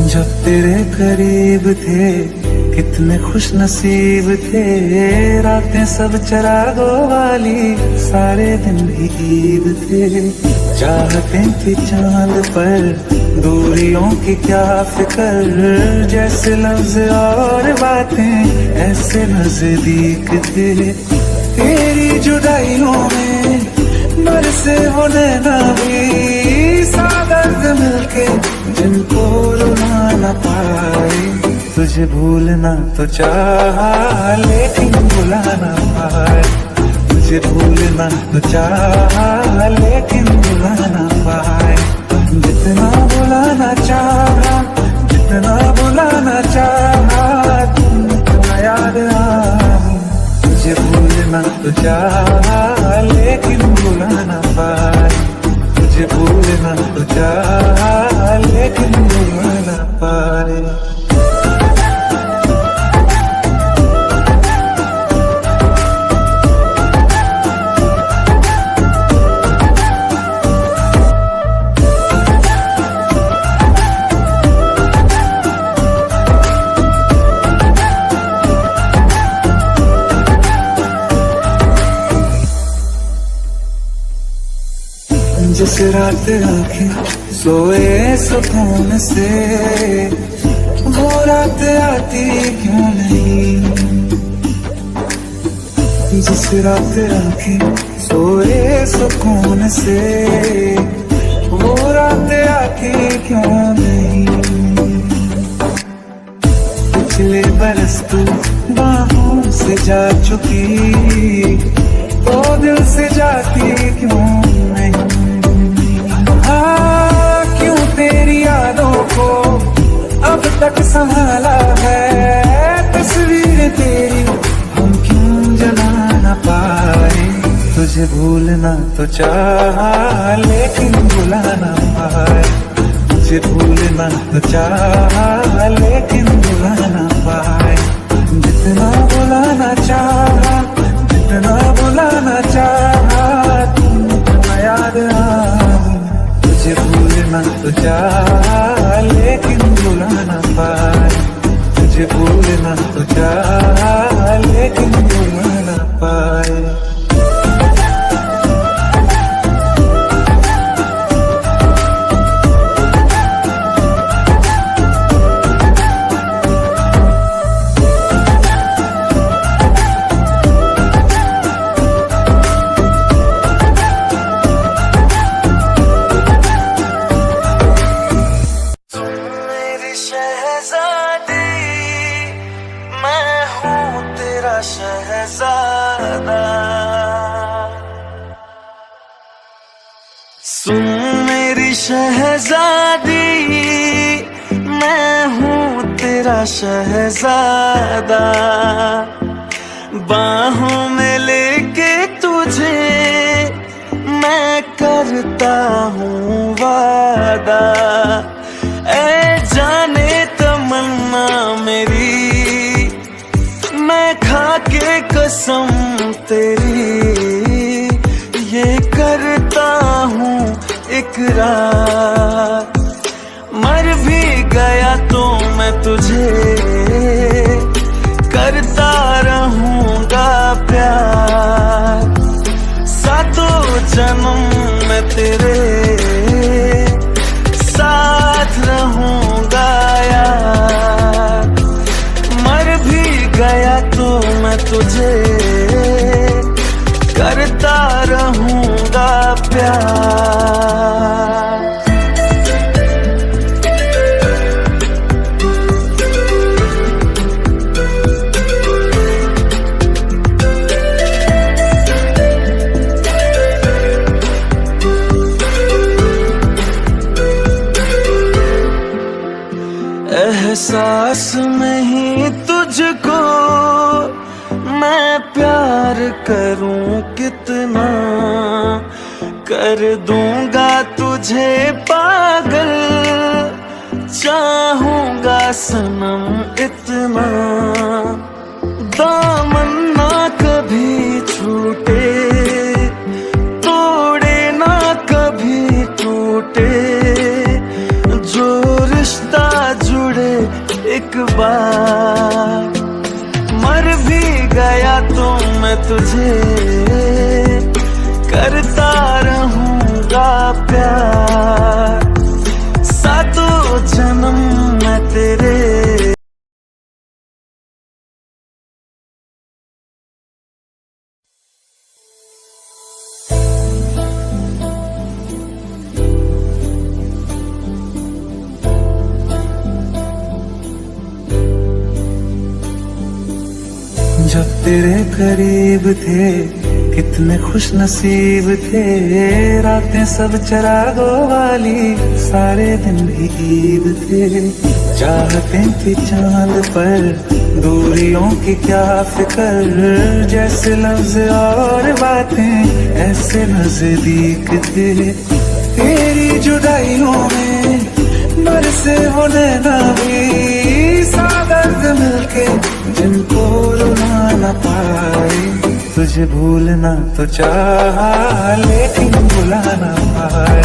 जब तेरे करीब थे कितने खुश नसीब थे, रातें सब चरागों वाली, सारे दिन भी ईद थे। चाहते थे चांद पर, दूरियों की क्या फिक्र, जैसे लफ्ज और बातें ऐसे नजदीक थे। तेरी जुदाइयों में बरसे वो नैना भी, सागर मिलके जिनको रुला न पाए। तुझे भूलना तो चाहा लेकिन भुला न पाए, तुझे भूलना तो चाहा लेकिन भुला न पाए। जितना भुलाना चाहा, जितना भुलाना चाहा, तुम याद आए। तुझे भूलना तो चाहा लेकिन भुला न पाए, तुझे भूलना तो चाहा लेकिन भुला न पाए। जिस रात आंखें सोए सुकून से, वो रात आती क्यों नहीं। जिस रात आंखें सोए सुकून से, वो रात आती क्यों नहीं। पिछले बरस तू बाहों से जा चुकी, तो दिल से जाती क्यों नहीं। क्यों तेरी यादों को अब तक संभाला है, तस्वीर तेरी हम क्यों जला न पाए। तुझे भूलना तो चाहा लेकिन भुला न पाए, तुझे भूलना तो चाहा लेकिन भुला न पाए। जितना भुलाना चाहा, जितना भुलाना चाहा, तुम याद आए। तुझे भूलना तो चाहा लेकिन भुला न पाए, तुझे भूलना तो चाहा लेकिन भुला न पाए। शहजादा सुन मेरी शहजादी, मैं हूँ तेरा शहजादा। बाहों में लेके तुझे मैं करता हूँ वादा। ऐ जाने तमन्ना मेरी, मैं खा के कसम तेरी ये करता हूँ इकरार। मर भी गया तो मैं तुझे करता रहूँगा प्यार। सातों जन्म में तेरे साथ रहूँगा यार। मर भी गया तो मैं तुझे करता रहूँगा प्यार। एहसास नहीं तुझको मैं प्यार करूं कितना, कर दूंगा तुझे पागल, चाहूंगा सनम इतना। दामन ना कभी छूटे, तोड़े ना कभी टूटे, जो रिश्ता जुड़ तुझे करता रहूंगा प्यार, सातों जन्म मैं तेरे। जब तेरे करीब थे कितने खुश नसीब थे, रातें सब चरागों वाली, सारे दिन भी ईद थे। चाहते थे चांद पर दूरियों की क्या फिक्र, जैसे लफ्ज और बातें ऐसे नजदीक थे। तेरी जुदाइयों में बरसे वो नैना भी, सागर मिलके जिनको रुला न पाए। तुझे भूलना तो चाहा लेकिन भुला न पाए,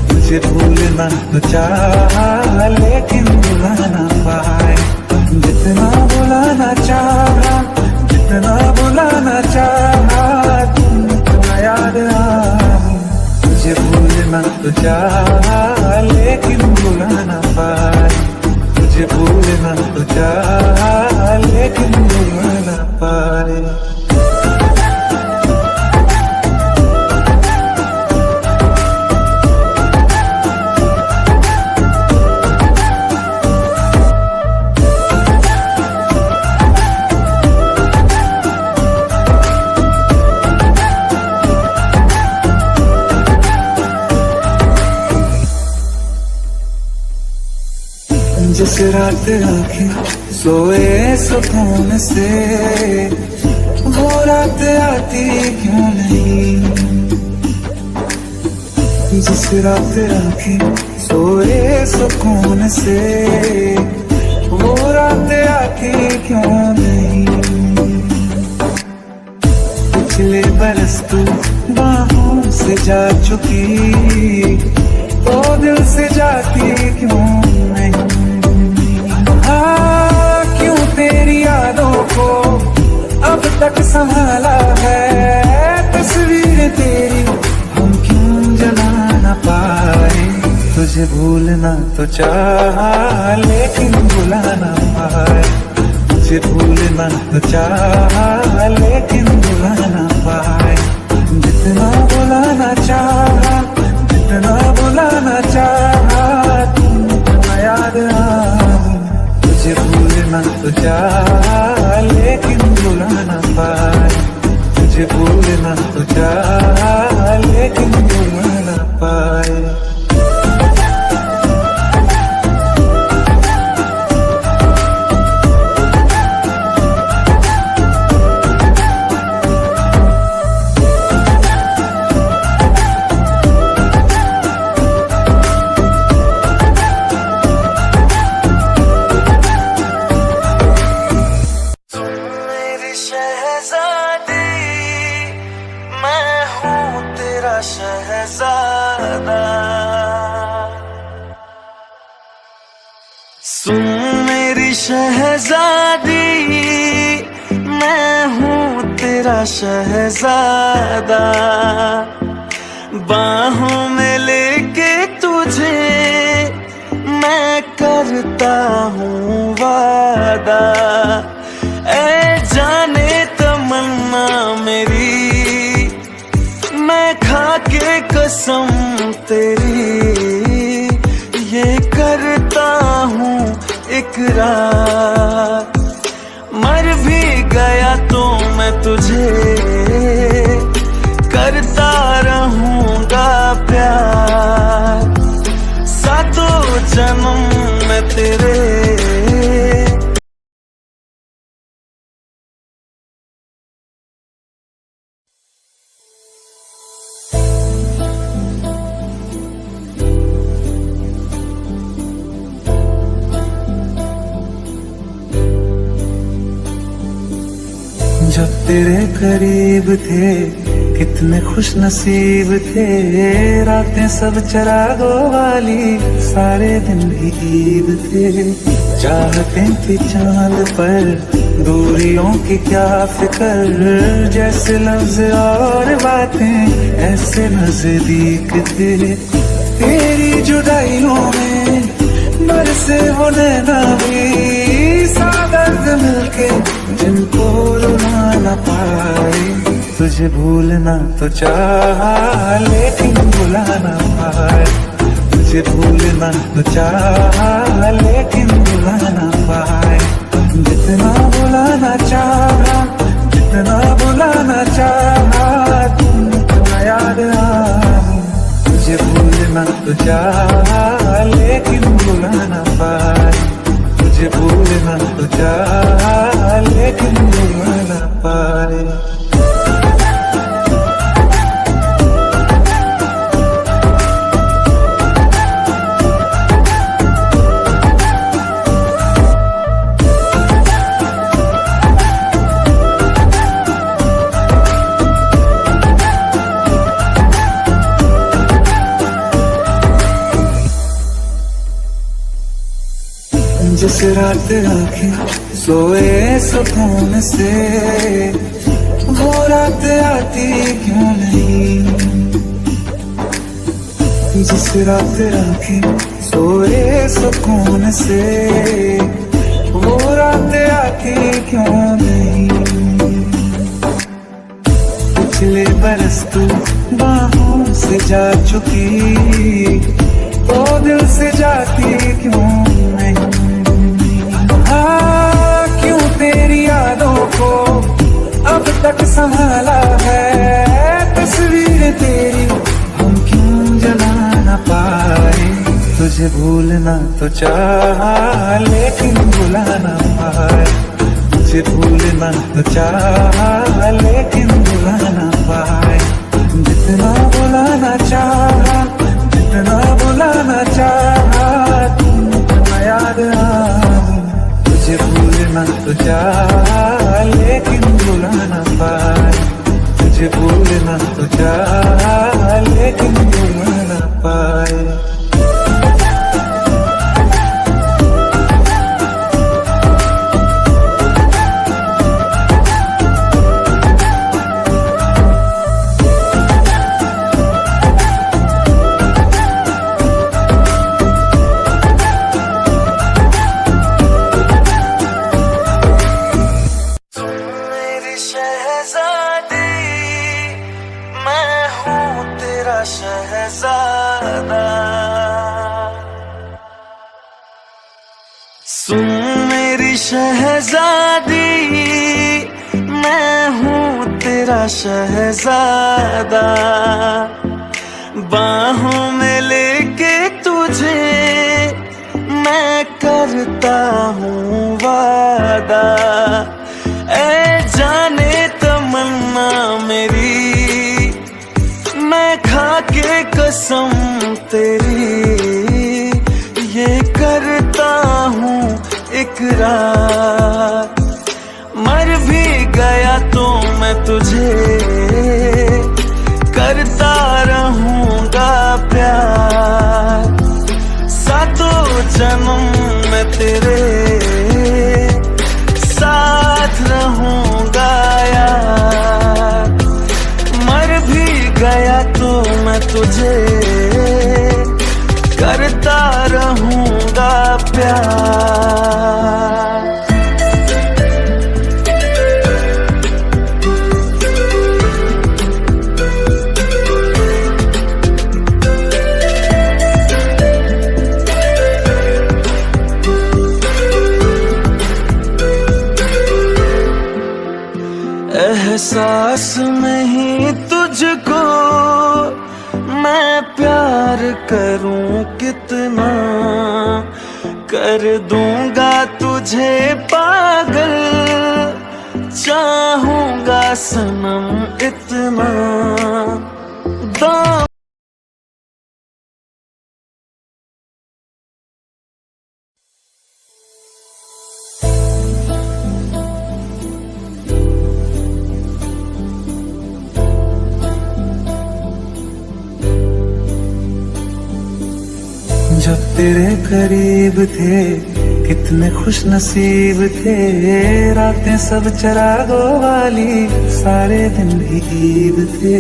तुझे भूलना तो चाहा लेकिन भुला न पाए। जितना भुलाना चाहा, जितना भुलाना चाहा, तुमको याद आए। तुझे भूलना तो चाहा लेकिन भुला न पाए, तुझे भूलना तो चाहा लेकिन भुला न पाए। जिस रात आंखें सोए सुकून से, वो रात आती क्यों नहीं। जिस रात आंखें सोए सुकून से, वो रात आती क्यों नहीं। पिछले बरस तू बाहों से जा चुकी, तो दिल से जाती क्यों नहीं। क्यों तेरी यादों को अब तक संभाला है, तस्वीर तेरी हम क्यों जला न पाए। तुझे भूलना तो चाहा लेकिन भुला न पाए, तुझे भूलना तो चाहा लेकिन भुला न पाए। जितना भुलाना चाहा, जितना भुलाना चाहा, तुमको याद आए। तुझे भूलना तो चाहा लेकिन भुला न पाए, तुझे भूलना तो चाहा लेकिन भुला न पाए। शहजादा सुन मेरी शहजादी, मैं हूँ तेरा शहजादा। बाहों में लेके तुझे मैं करता हूँ वादा। ऐ जाने तमन्ना मेरी, मैं खा के कसम तेरी ये करता हूँ इकरार। मर भी गया तो मैं तुझे करता रहूंगा प्यार, सातों जन्म मैं तेरे। जब तेरे करीब थे कितने खुश नसीब थे, रातें सब चरागों वाली, सारे दिन भी ईद थे। चाहते थे चांद पर, दूरियों की क्या फिक्र, जैसे लफ्ज और बातें ऐसे नजदीक थे। तेरी जुदाइयों में बरसे वो नैना भी, सागर मिलके जिनको रुला न पाए। तुझे भूलना तो चाहा लेकिन भुला न पाए, तुझे भूलना तो चाहा लेकिन भुला न पाए। जितना भुलाना चाहा, जितना भुलाना चाहा, तुमको याद आए। तुझे भूलना तो चाहा लेकिन भुला न पाए, तुझे भूलना तो चाहा लेकिन भुला न पाए। जिस रात आंखें सोए सुकून से, वो रात आती क्यों नहीं। जिस रात आंखें सोए सुकून से, वो रात आती क्यों नहीं। पिछले बरस तू बाहों से जा चुकी, तो दिल से जाती क्यों नहीं। क्यों तेरी यादों को अब तक संभाला है, तस्वीर तेरी हम क्यों जला न पाए। तुझे भूलना तो चाहा लेकिन भुला न पाए, तुझे भूलना तो चाहा लेकिन भुला न पाए। जितना भुलाना चाहा, जितना भुलाना चाहा, तुमको याद आए। तुझे भूलना तो चाहा लेकिन भुला न पाए, तुझे भूलना तो चाहा लेकिन भुला न पाए। शहजादा सुन मेरी शहजादी, मैं हूँ तेरा शहजादा। बाहों में लेके तुझे मैं करता हूँ वादा। ऐ जाने तमन्ना मेरी, मैं खा के कसम तेरी ये करता हूँ इकरार। मर भी गया तो मैं तुझे करता रहूँगा प्यार। सातों जन्म में तेरे साथ रहूँगा यार। मर भी गया तो मैं तुझे करता रहूँगा प्यार। एहसास नहीं तुझको मैं प्यार करूं कितना, कर दूंगा तुझे पागल, चाहूंगा सनम इतना। दाम जब तेरे करीब थे कितने खुश नसीब थे, रातें सब चरागों वाली, सारे दिन भी ईद थे।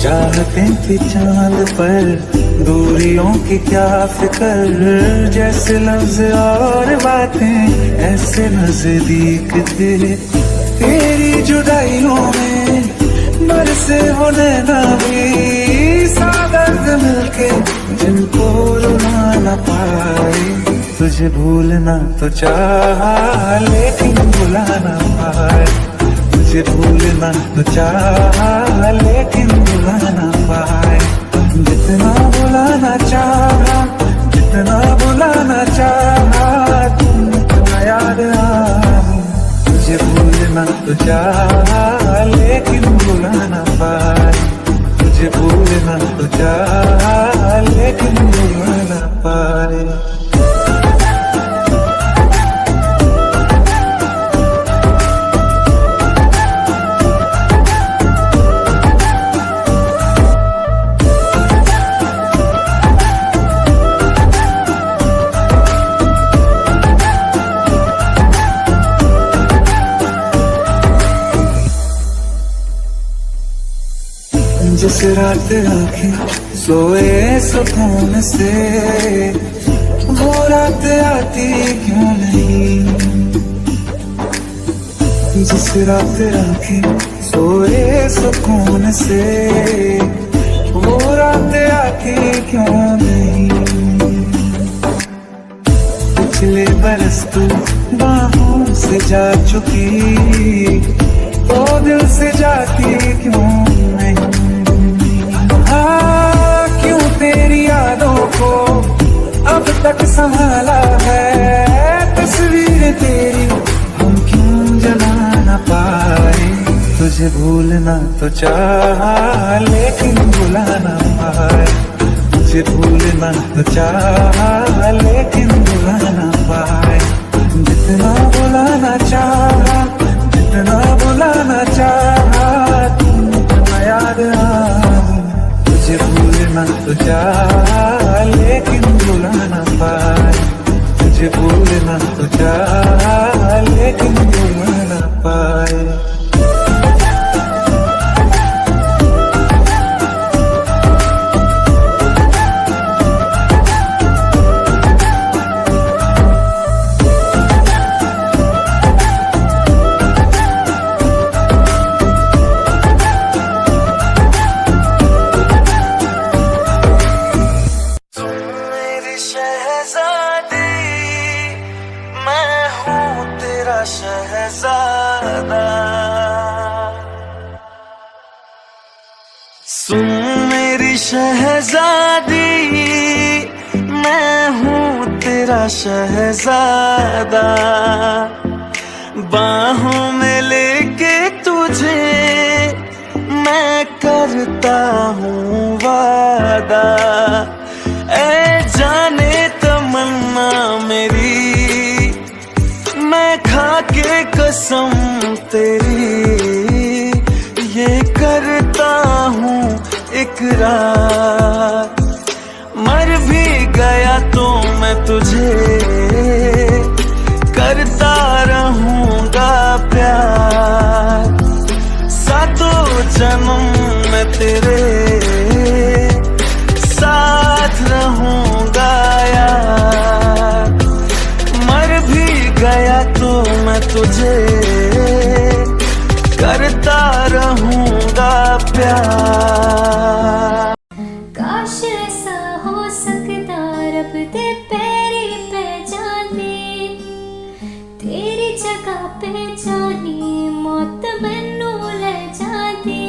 चाहते थे चांद पर, दूरियों की क्या फिक्र, जैसे लफ्ज और बातें ऐसे नजदीक थे। तेरी जुदाइयों में बरसे वो नैना भी, सादर्द मिलके जिनको रुला न पाए। तुझे भूलना तो चाहा लेकिन भुला न पाए, तुझे भूलना तो चाहा लेकिन भुला न पाए। जितना भुलाना चाहा, जितना भुलाना चाहा, तुम इतना याद आए। तुझे भूलना तो चाहा लेकिन भुला न पाए, तुझे भूलना तो चाहा लेकिन भुला न पाए। जिस रात आंखें सोए सुकून से, वो रात आती क्यों नहीं। जिस रात आंखें सोए सुकून से, वो रात आती क्यों नहीं। पिछले बरस तू बाहों से जा चुकी, तो दिल से जाती क्यों नहीं। क्यों तेरी यादों को अब तक संभाला है, तस्वीर तेरी हम क्यों जला न पाए। तुझे भूलना तो चाहा लेकिन भुला न पाए, तुझे भूलना तो चाहा लेकिन भुला न पाए। जितना भुलाना चाहा, जितना भुलाना चाहा, तुम इतना याद आए। तुझे भूलना तो चाहा लेकिन भुला न पाए, तुझे भूलना तो चाहा लेकिन भुला न पाए। शहजादा सुन मेरी शहजादी, मैं हूँ तेरा शहजादा। बाहों में लेके तुझे मैं करता हूँ वादा। ऐ जाने तमन्ना मेरी, मैं खा के कसम तेरी ये करता हूँ इकरार। मर भी गया तो मैं तुझे करता रहूँगा प्यार। सातों जन्म में तेरे साथ रहूँगा यार। मर भी गया तो मैं तुझे करता रहूँगा प्यार। काश ऐसा हो सकता रब दे पैरी पे जाने, तेरी जगह पे जानी मौत मैनू ले जाती।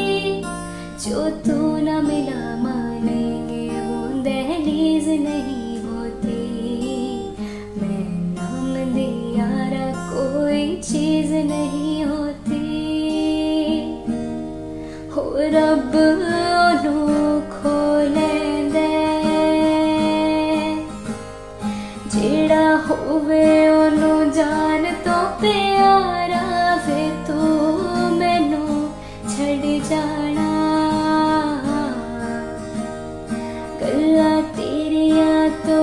जो तू न मिला मानेंगे वो दहलीज नहीं होती। मैं नाम दियारा कोई चीज नहीं होती। हो रब ओनू खोले दे, जेड़ा होवे ओनू जान तो प्यारा वे तू मैनू छड़ जाना। गल्लां तेरियां तो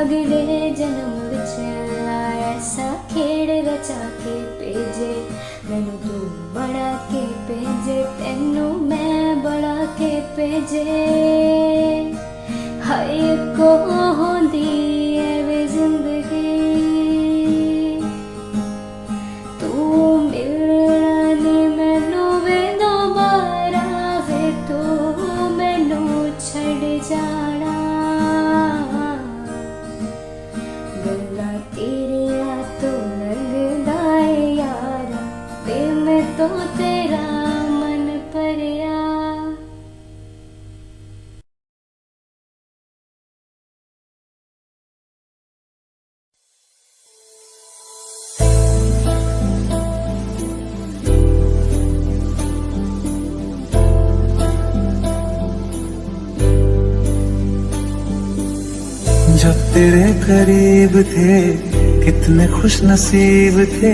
अगले जन्म विच ऐसा खेड़ रचा के भेजे मैनू तू बड़ा के भेजे तेनू मैं बड़ा के भेजे हाय को होंदी है वे जिंदगी तू मिलना नी मैनू वे दोबारा वे तू मैनू छड़ जाना गल्ला तेरिया तो लगदा है यारा वे मैं तो तेरा मन भरिया जब तेरे करीब थे कितने खुश नसीब थे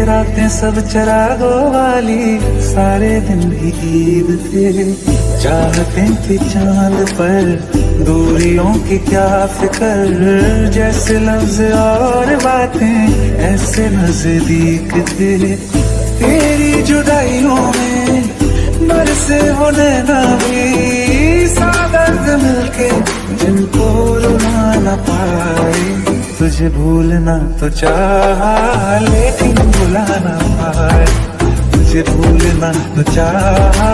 रातें सब चरागों वाली सारे दिन भी ईद थे चाहते थे चांद पर दूरियों की क्या फिक्र जैसे लफ्ज और बातें ऐसे नजदीक थे तेरी जुदाइयों में बरसे वो नैना भी सादर्द मिलके जिनको रुला न पाए तुझे भूलना तो चाहा लेकिन भुला न पाए तुझे भूलना तो चाहा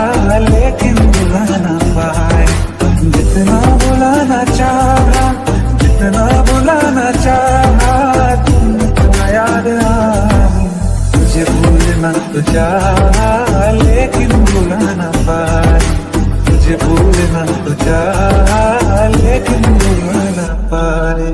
लेकिन भुला न पाए जितना भुलाना चाहा जितना भुलाना चाहा तुम इतना याद आए तुझे भूलना तो चाहा लेकिन भुला न पाए तुझे भूलना तो चाहा लेकिन भुला न पाए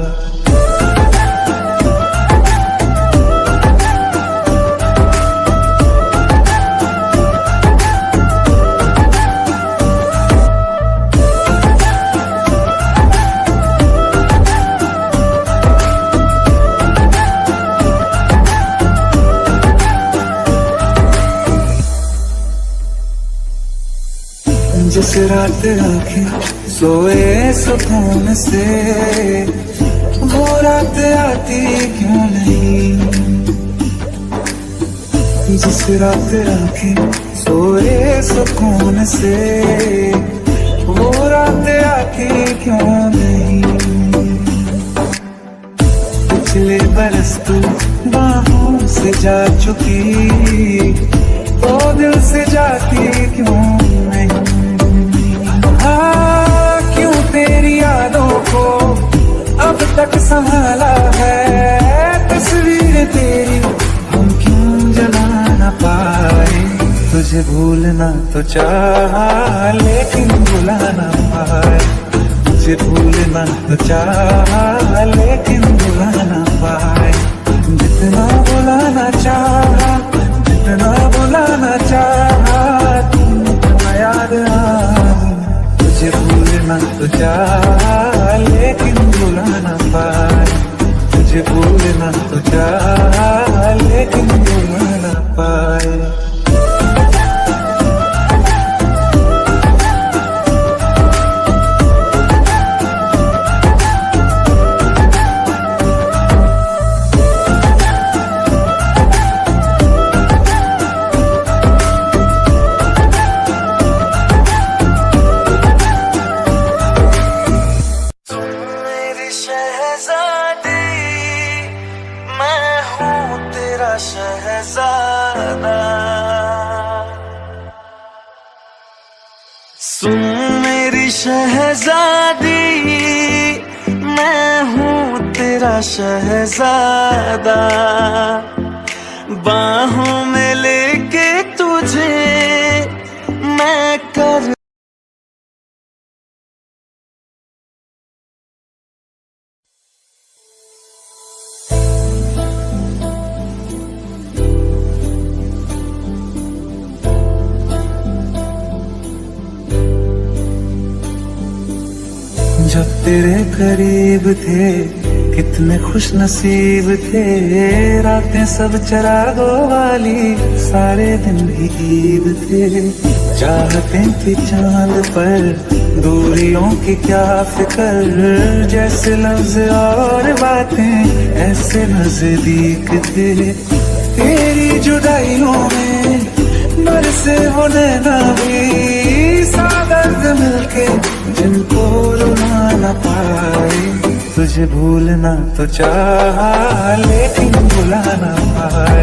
जिस रात आंखें सोए सुकून से वो रात आती क्यों नहीं जिस रात आंखें सोए सुकून से वो रात आती क्यों नहीं पिछले बरस तू बाहों से जा चुकी वो दिल से जाती क्यों नहीं क्यों तेरी यादों को अब तक संभाला है तस्वीर तेरी हम क्यों जला न पाए तुझे भूलना तो चाहा लेकिन भुला न पाए तुझे भूलना तो चाहा लेकिन भुला न पाए जितना भुलाना चाहा जितना भुलाना चाहा तुम इतना याद आए तुझे भूलना तो चाहा लेकिन भुला न पाए तुझे भूलना तो चाहा लेकिन भुला न पाए शहजादा सुन मेरी शहजादी मैं हूँ तेरा शहजादा बाहों में लेके तुझे मैं कर जब तेरे करीब थे कितने खुश नसीब थे रातें सब चरागों वाली सारे दिन भी ईद थे चाहते थे चांद पर दूरियों की क्या फिक्र, जैसे लफ्ज और बातें ऐसे नजदीक थे। तेरी जुदाइयों में बरसे वो नैना भी सादर्द मिलके जिनको रुला न पाए। तुझे भूलना तो चाहा लेकिन भुला न पाए,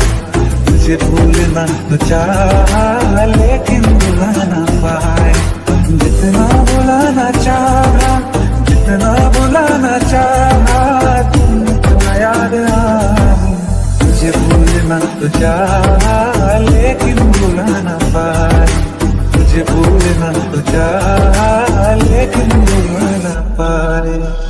तुझे भूलना तो चाहा लेकिन भुला न पाए। जितना भुलाना चाहा, जितना भुलाना चाहा, तुम याद आए। तुझे भूलना तो चाहा लेकिन भुला न पाए, तुझे भूलना तो चाहा लेकिन भुला न पाए।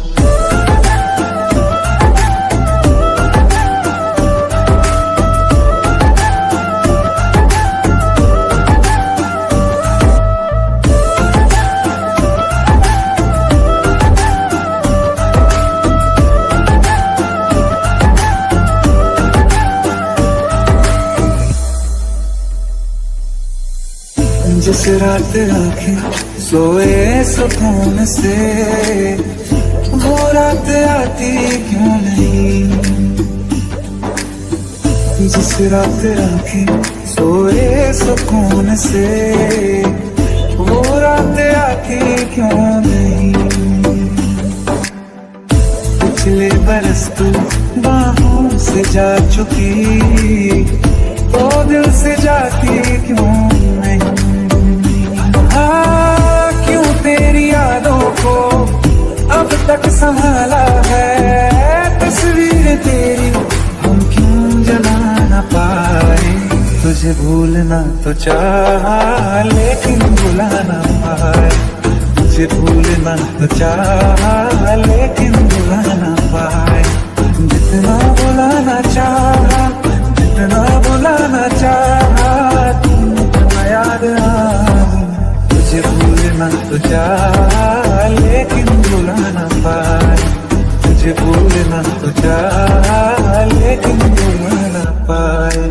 जिस रात आंखें सोए सुकून से, वो रात आती क्यों नहीं। जिस रात आंखें सोए सुकून से, वो रात आती क्यों नहीं। पिछले बरस तू बाहों से जा चुकी, तो दिल से जाती क्यों नहीं। क्यों तेरी यादों को अब तक संभाला है, तस्वीर तेरी हम क्यों जला न पाए। तुझे भूलना तो चाहा लेकिन भुला न पाए, तुझे भूलना तो चाहा लेकिन भुला न पाए। जितना भुलाना चाहा, जितना भुलाना चाहा, तुम याद आए। तुझे भूलना तो चाहा लेकिन भुला न पाए, तुझे भूलना तो चाहा लेकिन भुला न पाए।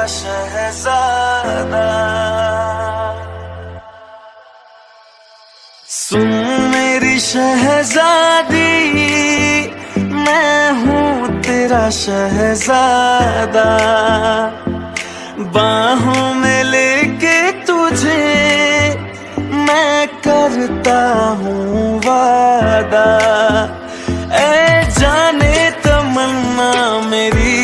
शहजादा सुन मेरी शहजादी, मैं हूँ तेरा शहजादा। बाहों में लेके तुझे मैं करता हूँ वादा। ऐ जाने तमन्ना मेरी,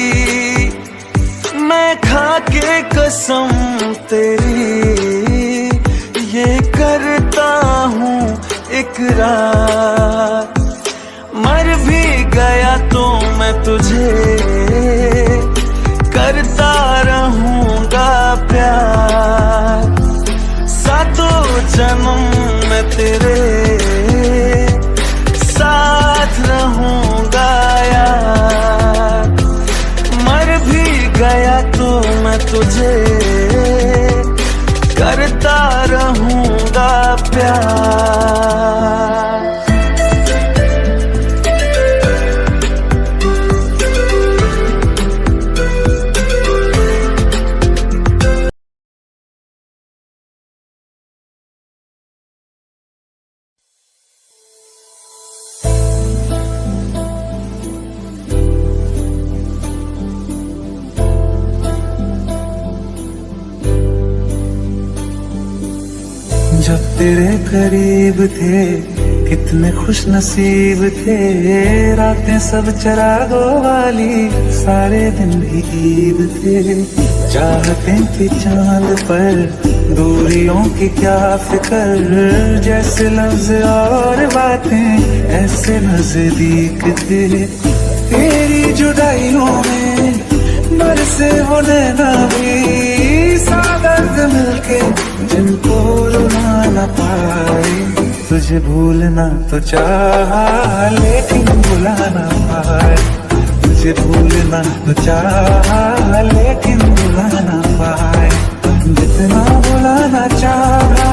मैं खा के कसम तेरी ये करता हूँ इकरार। मर भी गया तो मैं तुझे करता रहूँगा प्यार। सातों जन्म में तेरे साथ रहूँगा यार। मर भी गया तो मैं तुझे करता रहूँगा प्यार। जब तेरे करीब थे कितने खुश नसीब थे। रातें सब चरागों वाली, सारे दिन भी ईद थे। चाहते थे चांद पर दूरियों की क्या फिक्र, जैसे लफ्ज और बातें ऐसे नजदीक थे। तेरी जुदाइयों में बरसे वो नैना भी सादर्द मिलके जिनको रुला न पाए। तुझे तुझे भूलना तो चाहा लेकिन भुला ना पाए, तुझे भूलना तो चाहा लेकिन भुला ना पाए। जितना भुलाना चाहा,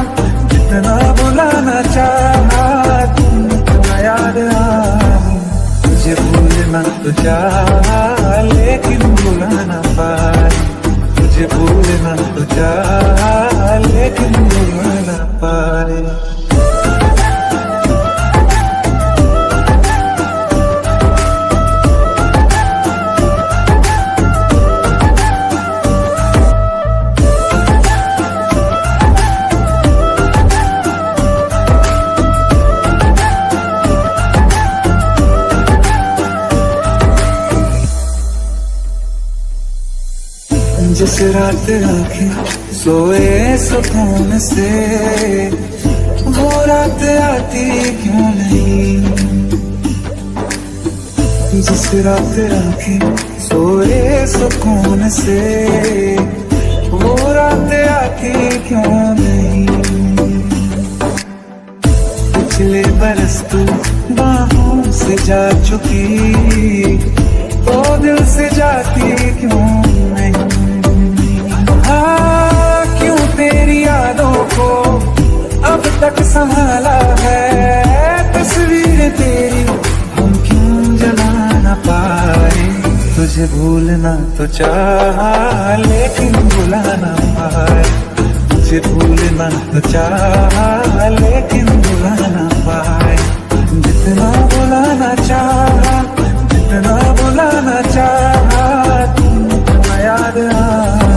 जितना भुलाना चाहा, तुमको याद आए। तुझे भूलना तो चाहा लेकिन भुला ना पाए, तुझे भूलना तो चाहा लेकिन भुला ना पाए। जिस रात आंखें सोए सुकून से, वो रात आती क्यों नहीं। जिस रात आंखें सोए सुकून से, वो रात आती क्यों नहीं। पिछले बरस तू बाहों से जा चुकी, तो दिल से जाती क्यों नहीं। क्यों तेरी यादों को अब तक संभाला है, तस्वीर तेरी हम क्यों जला ना पाए। तुझे भूलना तो चाहा लेकिन भुला ना पाए, तुझे भूलना तो चाहा लेकिन भुला ना पाए। जितना भुलाना चाहा, जितना भुलाना चाहा, तुमको याद आए।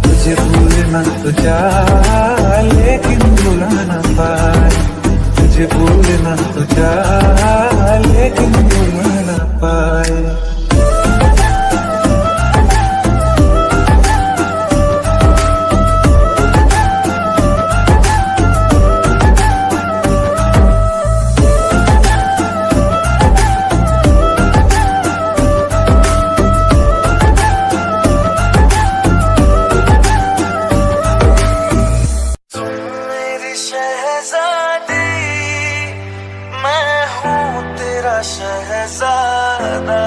तुझे भूलना तो चाहा लेकिन भुला ना पाए, तुझे भूलना तो चाहा लेकिन भुला ना पाए। शहजादा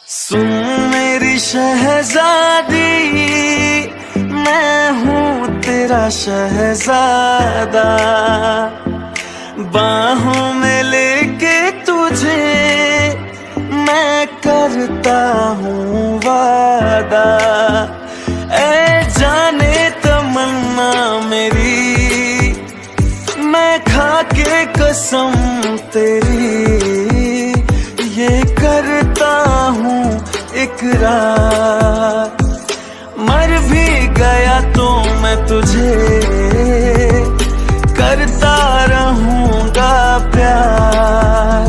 सुन मेरी शहजादी, मैं हूँ तेरा शहजादा। बाहों में लेके तुझे मैं करता हूँ वादा। ऐ जाने तमन्ना मेरी, मैं खा के कसम तेरी ये करता हूँ इकरार। मर भी गया तो मैं तुझे करता रहूँगा प्यार।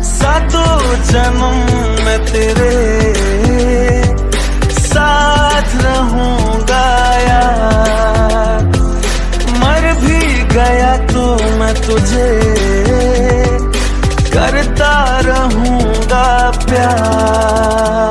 सातों जन्म मैं तेरे साथ रहूँगा यार। मर भी गया तो मैं तुझे करता रहूँगा प्यार।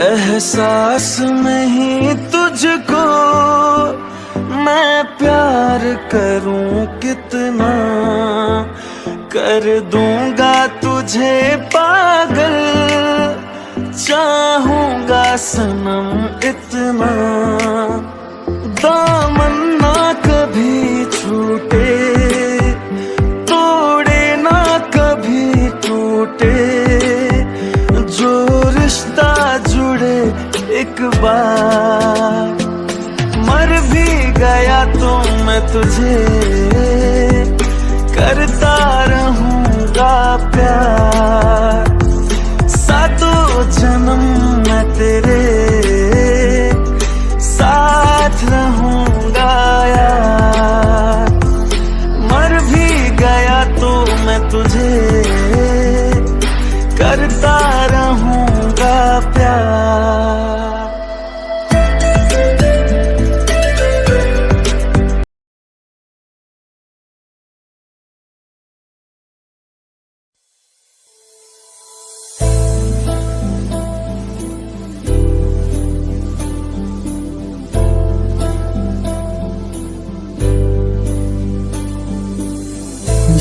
एहसास नहीं तुझको मैं प्यार करूं कितना, कर दूंगा तुझे पागल, चाहूंगा सनम इतना। दामन ना कभी छूटे, तोड़े ना कभी टूटे, जो रिश्ता जुड़े एक बार। मर भी गया तो मैं तुझे करता रहूँगा प्यार। सातों जन्म मैं तेरे साथ रहूँगा।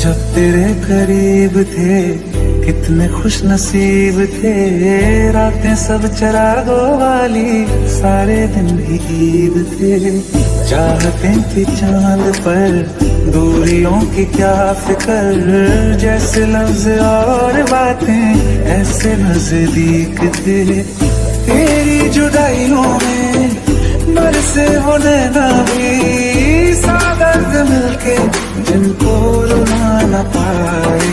जब तेरे करीब थे कितने खुश नसीब थे, रातें सब चरागों वाली, सारे दिन भी ईद थे। चाहते थी चांद पर दूरियों की क्या फिक्र, जैसे लफ्ज और बातें ऐसे नजदीक थे। तेरी जुदाइयों में बरसे वो नैना भी, सादर्द मिलके जिनको रुला न पाए।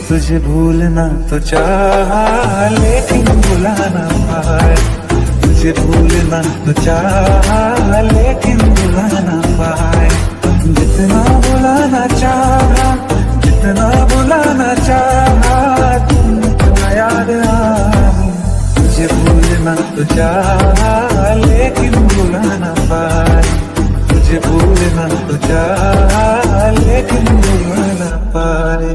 तुझे भूलना तो चाहा लेकिन भुला न पाए, तुझे भूलना तो चाहा लेकिन भुला न पाए। जितना भुलाना चाहा, जितना भुलाना चाहा, तुमको याद आए। तुझे भूलना तो चाहा लेकिन भुला न पाए, तुझे भूलना तो चाहा लेकिन भुला न पाए।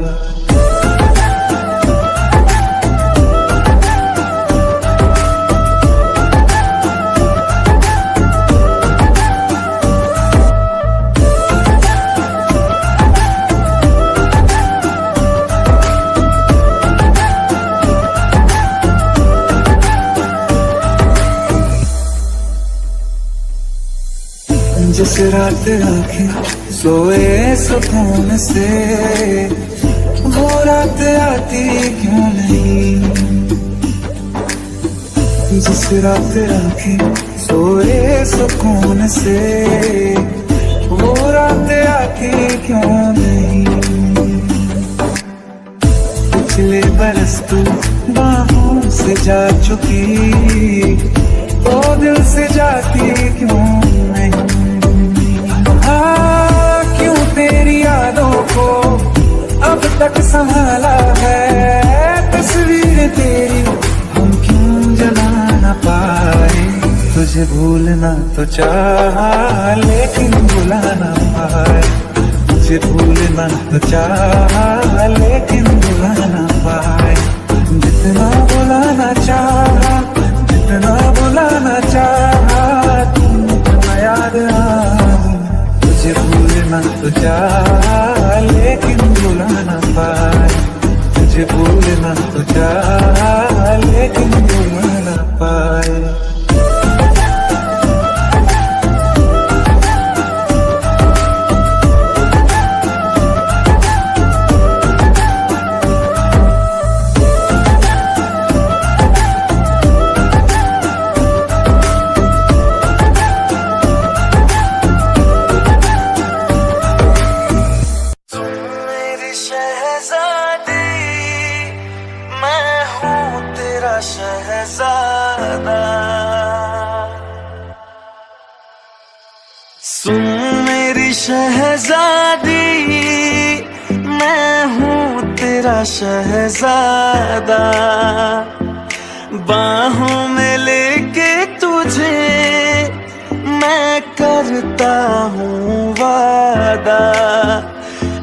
जिस रात आंखें सोए सुकून से, वो रात आती क्यों नहीं। जिस रात आंखें सोए सुकून से, वो रात आती क्यों नहीं। पिछले बरस तू बाहों से जा चुकी, तो दिल से जाती क्यों नहीं। क्यों तेरी यादों को अब तक संभाला है, तस्वीर तेरी हम क्यों जला न पाए। तुझे भूलना तो चाहा लेकिन भुला न पाए, तुझे भूलना तो चाहा लेकिन भुला न पाए। जितना भुलाना चाहा, जितना भुलाना चाहा, तुमको याद आए। तुझे भूलना तो चाहा लेकिन भुला न पाए, तुझे भूलना तो चाहा लेकिन भुला न पाए। शहजादा सुन मेरी शहजादी, मैं हूँ तेरा शहजादा। बाहों में लेके तुझे मैं करता हूँ वादा।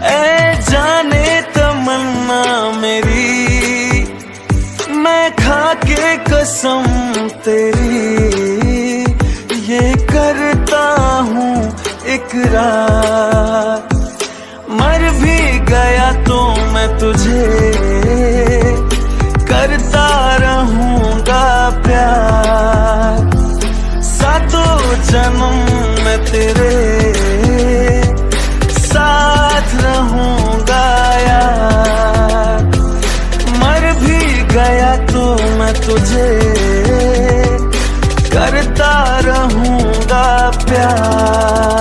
ऐ जाने तमन्ना मेरी, मैं खा के कसम तेरी ये करता हूँ इकरार। मर भी गया तो मैं तुझे करता रहूँगा प्यार। सातों जन्म में तेरे साथ रहूँगा यार। मर भी गया तो मैं तुझे करता रहूँगा प्यार।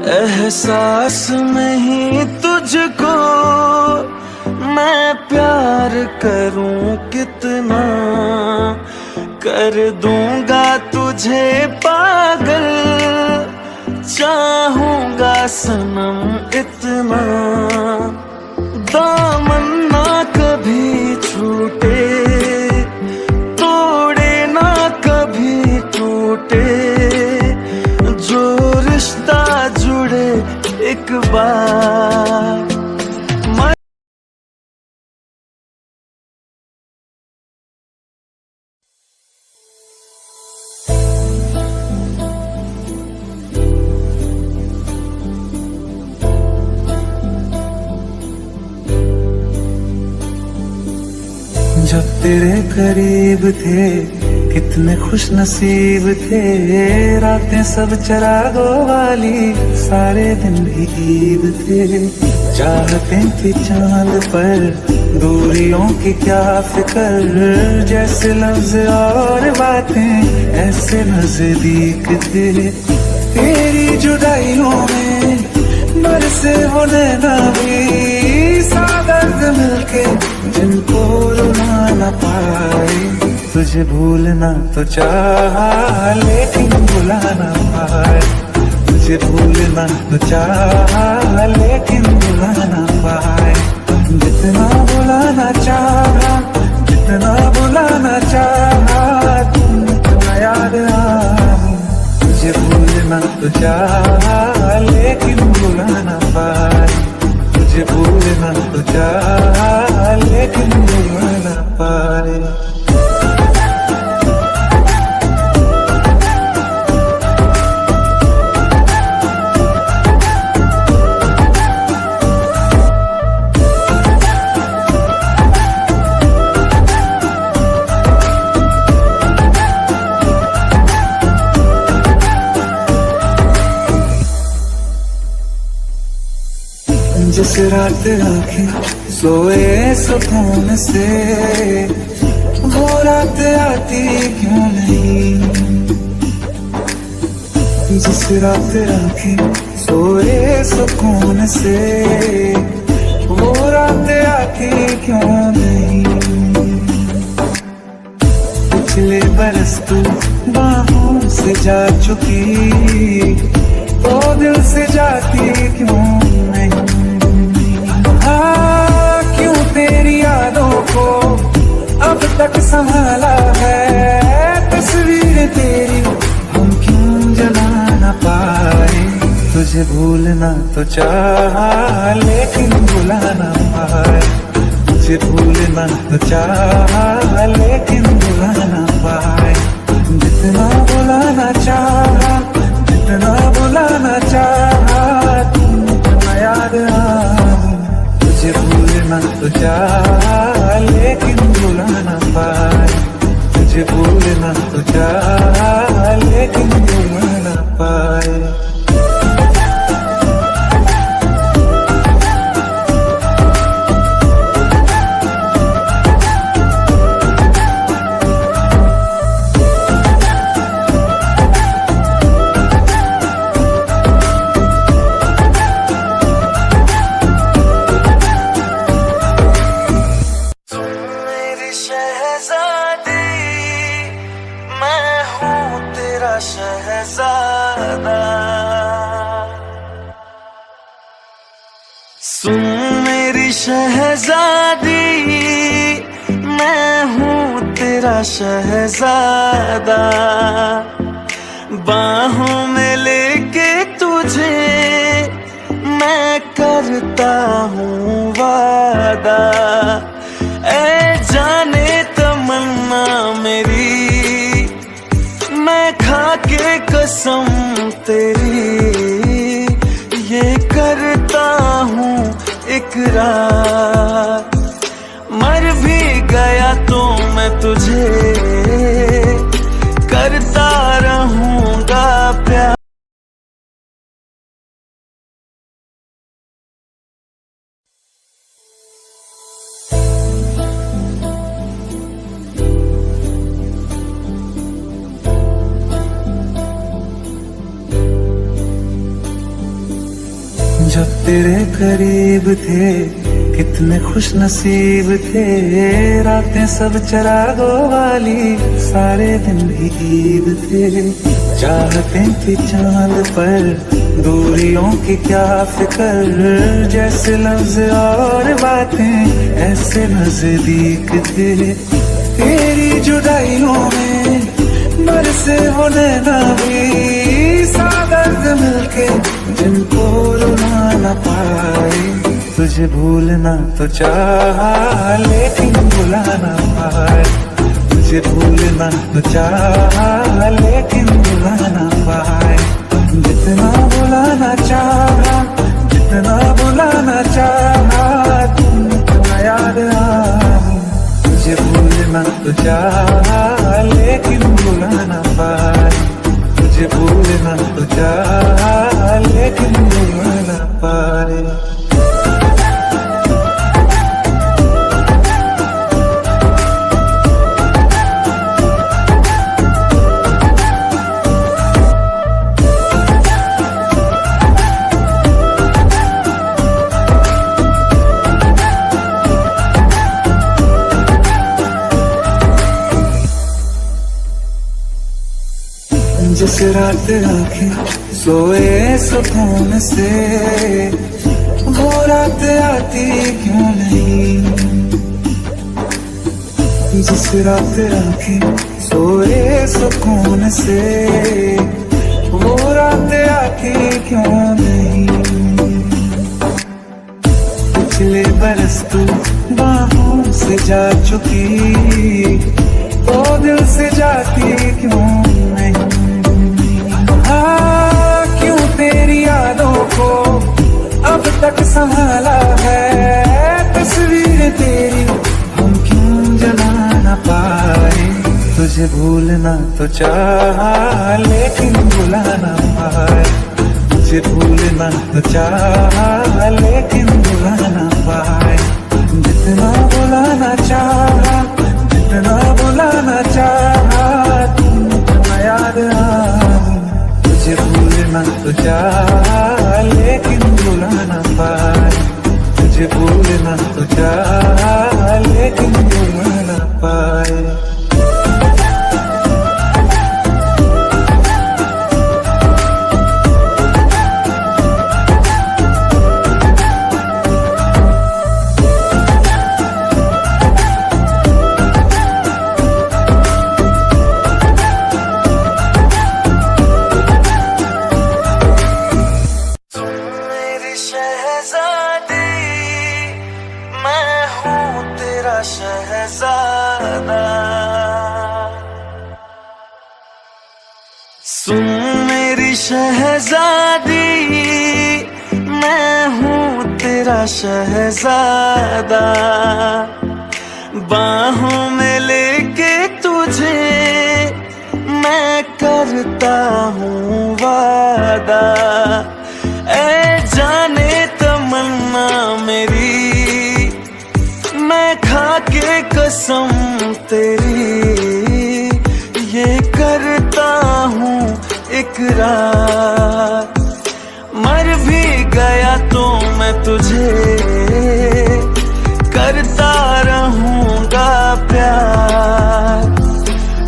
एहसास नहीं तुझको मैं प्यार करूं कितना, कर दूंगा तुझे पागल, चाहूंगा सनम इतना। दामन ना कभी छूटे, तोड़े ना कभी टूटे, जो रिश्ता जुड़ बार। जब तेरे करीब थे कितने खुश नसीब थे, रातें सब चरागों वाली, सारे दिन भी ईद थे। चाहते थे चांद पर दूरियों की क्या फिक्र, जैसे लफ्ज और बातें ऐसे नजदीक थे। तेरी जुदाइयों में बरसे वो नैना भी, सादर्द मिलके जिनको रुला न पाए। तुझे भूलना तो चाहा लेकिन भुला न पाए, तुझे भूलना तो चाहा लेकिन भुला न पाए। जितना भुलाना चाहा, जितना भुलाना चाहा, तुम याद आए। तुझे भूलना तो चाहा लेकिन भुला न पाए, तुझे भूलना तो चाहा लेकिन भुला न पाए। जिस रात आंखें सोए सुकून से, वो रात आती क्यों नहीं। जिस रात आंखें सोए सुकून से, वो रात आती क्यों नहीं। पिछले बरस तू बाहों से जा चुकी, तो दिल से जाती क्यों नहीं। क्यों तेरी यादों को अब तक संभाला है, तस्वीर तेरी हम क्यों जला न पाए। तुझे भूलना तो चाहा लेकिन भुला न पाए, तुझे भूलना तो चाहा लेकिन भुला न पाए। जितना भुलाना चाहा, जितना भुलाना चाहा, तुम याद आए। तुझे भूलना तो चाहा लेकिन भुला न पाए, तुझे भूलना तो चाहा लेकिन भुला न पाए। शहजादा सुन मेरी शहजादी, मैं हूँ तेरा शहजादा। बाहों में लेके तुझे मैं करता हूँ वादा। ऐ जाने तमन्ना मेरी, मैं खा के कसम तेरी ये करता हूँ इकरार। मर भी गया तो मैं तुझे करता रहूँगा प्यार। जब तेरे करीब थे कितने खुश नसीब थे, रातें सब चरागों वाली, सारे दिन भी ईद थे। चाहते थे चांद पर दूरियों की क्या फिक्र, जैसे लफ्ज और बातें ऐसे नजदीक थे। तेरी जुदाइयों में बरसे वो नैना भी, सादर्द मिलके जिनको रुला न पाए, तुझे भूलना तो चाहा लेकिन भुला ना पाए, तुझे भूलना तो चाहा लेकिन भुला ना पाए। जितना भुलाना चाहा, जितना भुलाना चाहा, तुम इतना याद आए। तुझे भूलना तो चाहा लेकिन भुला ना पाए, तुझे भूलना तो चाहा लेकिन भुला ना पाए। जिस रात आंखें सोए सुकून से, वो रात आती क्यों नहीं। जिस रात आंखें सोए सुकून से, वो रात आती क्यों नहीं। पिछले बरस तू बाहों से जा चुकी, तो दिल से जाती क्यों नहीं। क्यों तेरी यादों को अब तक संभाला है, तस्वीर तेरी हम क्यों जला ना पाए। तुझे भूलना तो चाहा लेकिन भुला ना पाए, तुझे भूलना तो चाहा लेकिन भुला ना पाए। जितना भुलाना चाहा, जितना भुलाना चाहा, तुम इतना याद आए। तुझे भूलना तो चाहा लेकिन भुला ना पाए, तुझे भूलना तो चाहा लेकिन भुला ना पाए। शहजादा सुन मेरी शहजादी, मैं हूँ तेरा शहजादा। बाहों में लेके तुझे मैं करता हूँ वादा। ऐ जाने तमन्ना मेरी, मैं खा के कसम तेरी ये करता हूँ इकरार। मर भी गया तो मैं तुझे करता रहूँगा प्यार।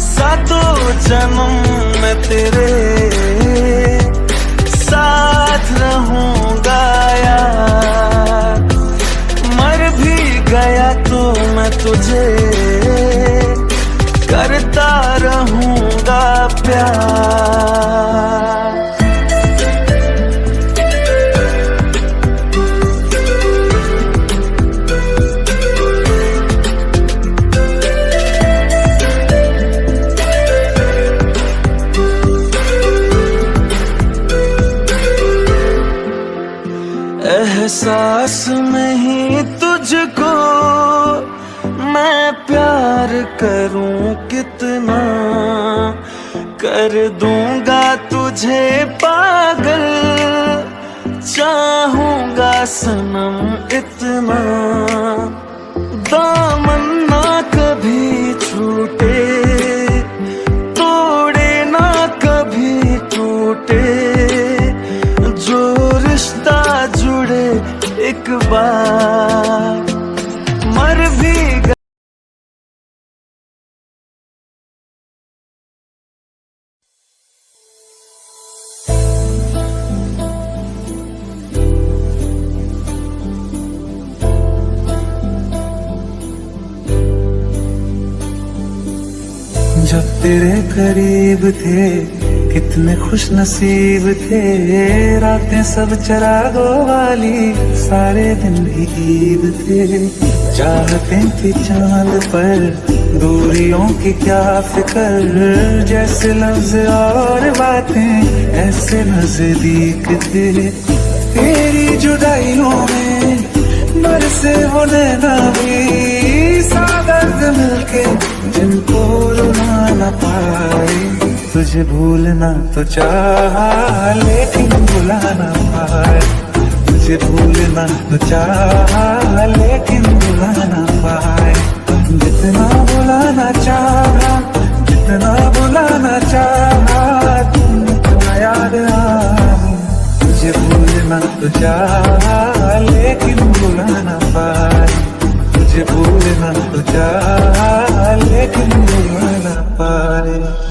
सातों जन्म में तेरे साथ रहूँगा यार। मर भी गया तो मैं तुझे करता रहूँगा प्यार। एहसास नहीं तुझको मैं प्यार करूं कितना, कर दूंगा तुझे पागल, चाहूंगा सनम इतना। दामन ना कभी छूटे, तोड़े ना कभी टूटे, जो रिश्ता जुड़े एक बार। मर भी जब तेरे करीब थे कितने खुश नसीब थे, रातें सब चरागों वाली, सारे दिन भी ईद थे। चाहते थे चांद पर, दूरियों की क्या फिक्र, जैसे लफ्ज और बातें ऐसे नजदीक थे। तेरी जुदाइयों में बरसे वो नैना भी, सादर्द मिलके जिनको रुला न पाए। तुझे भूलना तो चाहा लेकिन भुला न पाए, तुझे भूलना तो चाहा लेकिन भुला न पाए। जितना भुलाना चाहा, जितना भुलाना चाहा, तुम याद आए। तुझे भूलना तो चाहा लेकिन भुला न पाए, तुझे भूलना तो चाहा लेकिन भुला न पाए।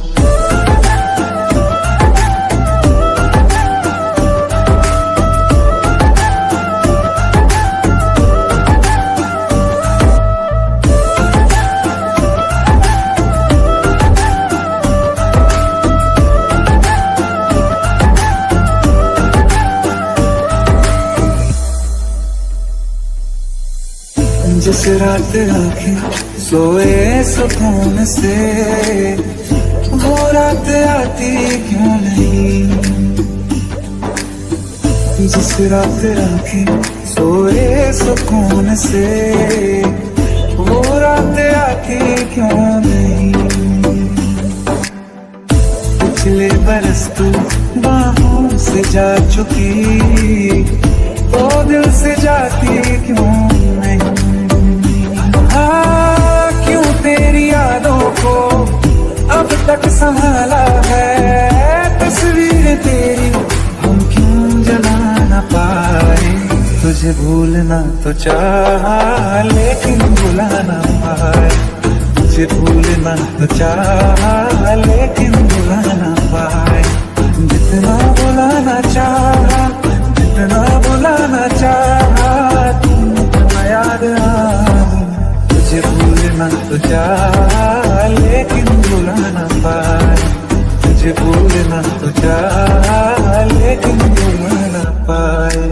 जिस रात आंखें सोए सुकून से, वो रात आती क्यों नहीं। जिस रात आंखें सोए सुकून से, वो रात आती क्यों नहीं। पिछले बरस तू बाहों से जा चुकी, तो दिल से जाती क्यों नहीं। क्यों तेरी यादों को अब तक संभाला है, तस्वीर तेरी हम क्यों जला न पाए। तुझे भूलना तो चाहा लेकिन भुला न पाए, तुझे भूलना तो चाहा लेकिन भुला न पाए। जितना भुलाना चाहा, जितना भुलाना चाहा, तुम याद आए। तुझे भूलना तो चाहा लेकिन भुला न पाए, तुझे भूलना तो चाहा लेकिन भुला न पाए।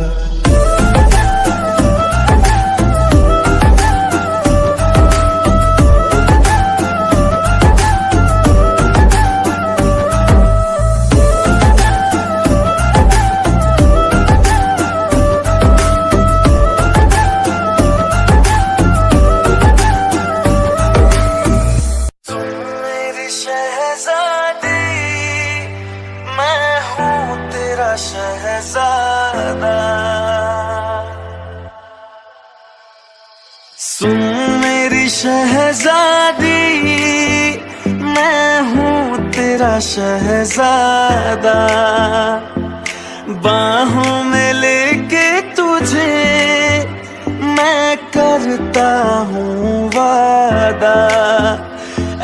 शहजादा सुन मेरी शहजादी, मैं हूँ तेरा शहजादा। बाहों में लेके तुझे मैं करता हूँ वादा।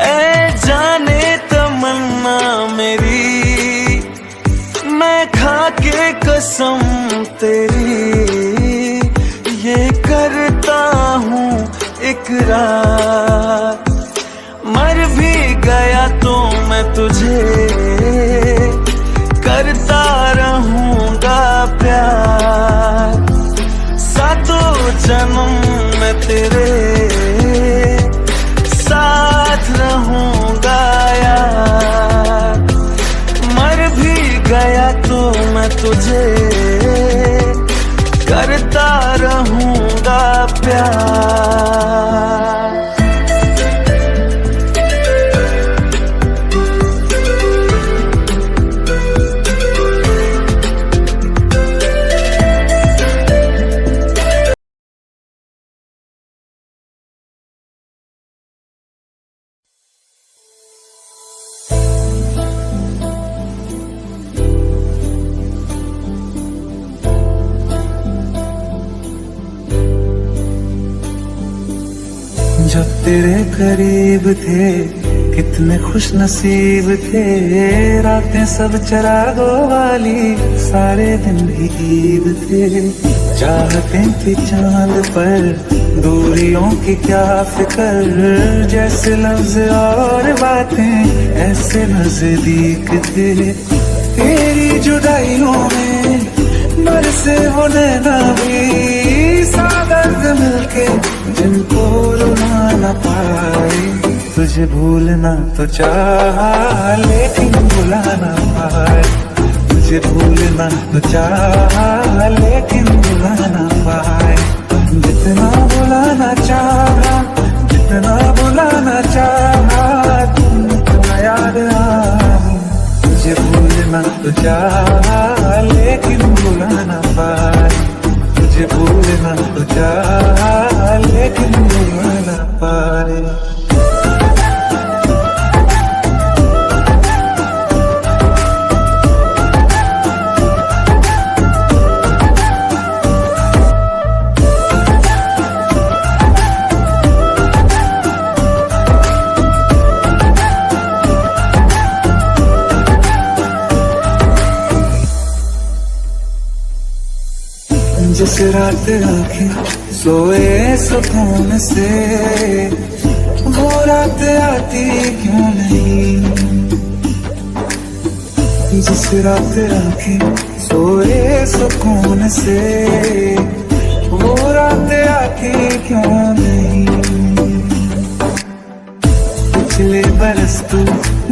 ऐ जाने तमन्ना मेरी, मैं खा के कसम तेरी ये करता हूँ इकरार। मर भी गया तो मैं तुझे करता रहूँगा प्यार। सातों जन्म में तेरे साथ रहूँगा यार। मर भी गया तो मैं तुझे करता रहूँगा प्यार। जब तेरे करीब थे कितने खुश नसीब थे, रातें सब चरागों वाली, सारे दिन भी ईद थे। चाहते थे चांद पर, दूरियों की क्या फिक्र, जैसे लफ्ज और बातें ऐसे नजदीक थे। तेरी जुदाइयों में बरसे वो नैना भी, सादर्द मिलके जिनको रुला न पाए। तुझे भूलना तो चाहा लेकिन भुला न पाए। तुझे भूलना तो चाहा लेकिन भुला न पाए। जितना बुलाना चाहा, जितना बुलाना चाहा, तुम इतना याद आए। तुझे भूलना तो चाहा लेकिन भुला न पाए। तुझे भूलना तो चाहा लेकिन भुला न पाए। जिस रात आंखें सोए सुकून से, वो रात आती क्यों नहीं। जिस रात आंखें सोए सुकून से, वो रात आती क्यों नहीं। पिछले बरस तू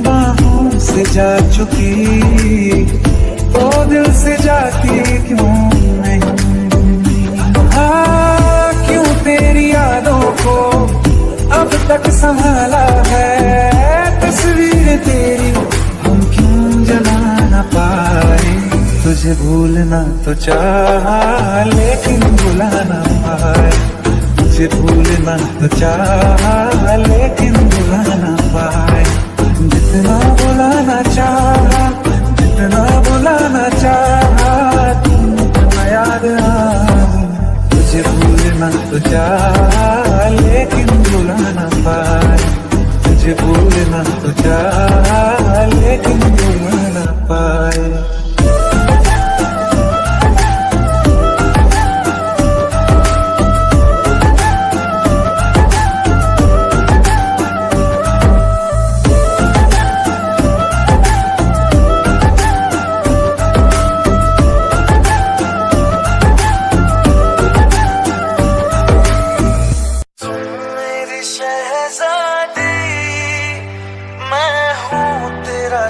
बाहों से जा चुकी, तो दिल से जाती क्यों नहीं। क्यों तेरी यादों को अब तक संभाला है, तस्वीर तेरी हम क्यों जला न पाए। तुझे भूलना तो चाहा लेकिन भुला न पाए। तुझे भूलना तो चाहा लेकिन भुला न पाए। जितना बुलाना चाहा, जितना बुलाना चाहा, तुम इतना याद आए। तुझे भूलना तो चाहा लेकिन भुला न पाए। तुझे भूलना तो चाहा लेकिन भुला न पाए।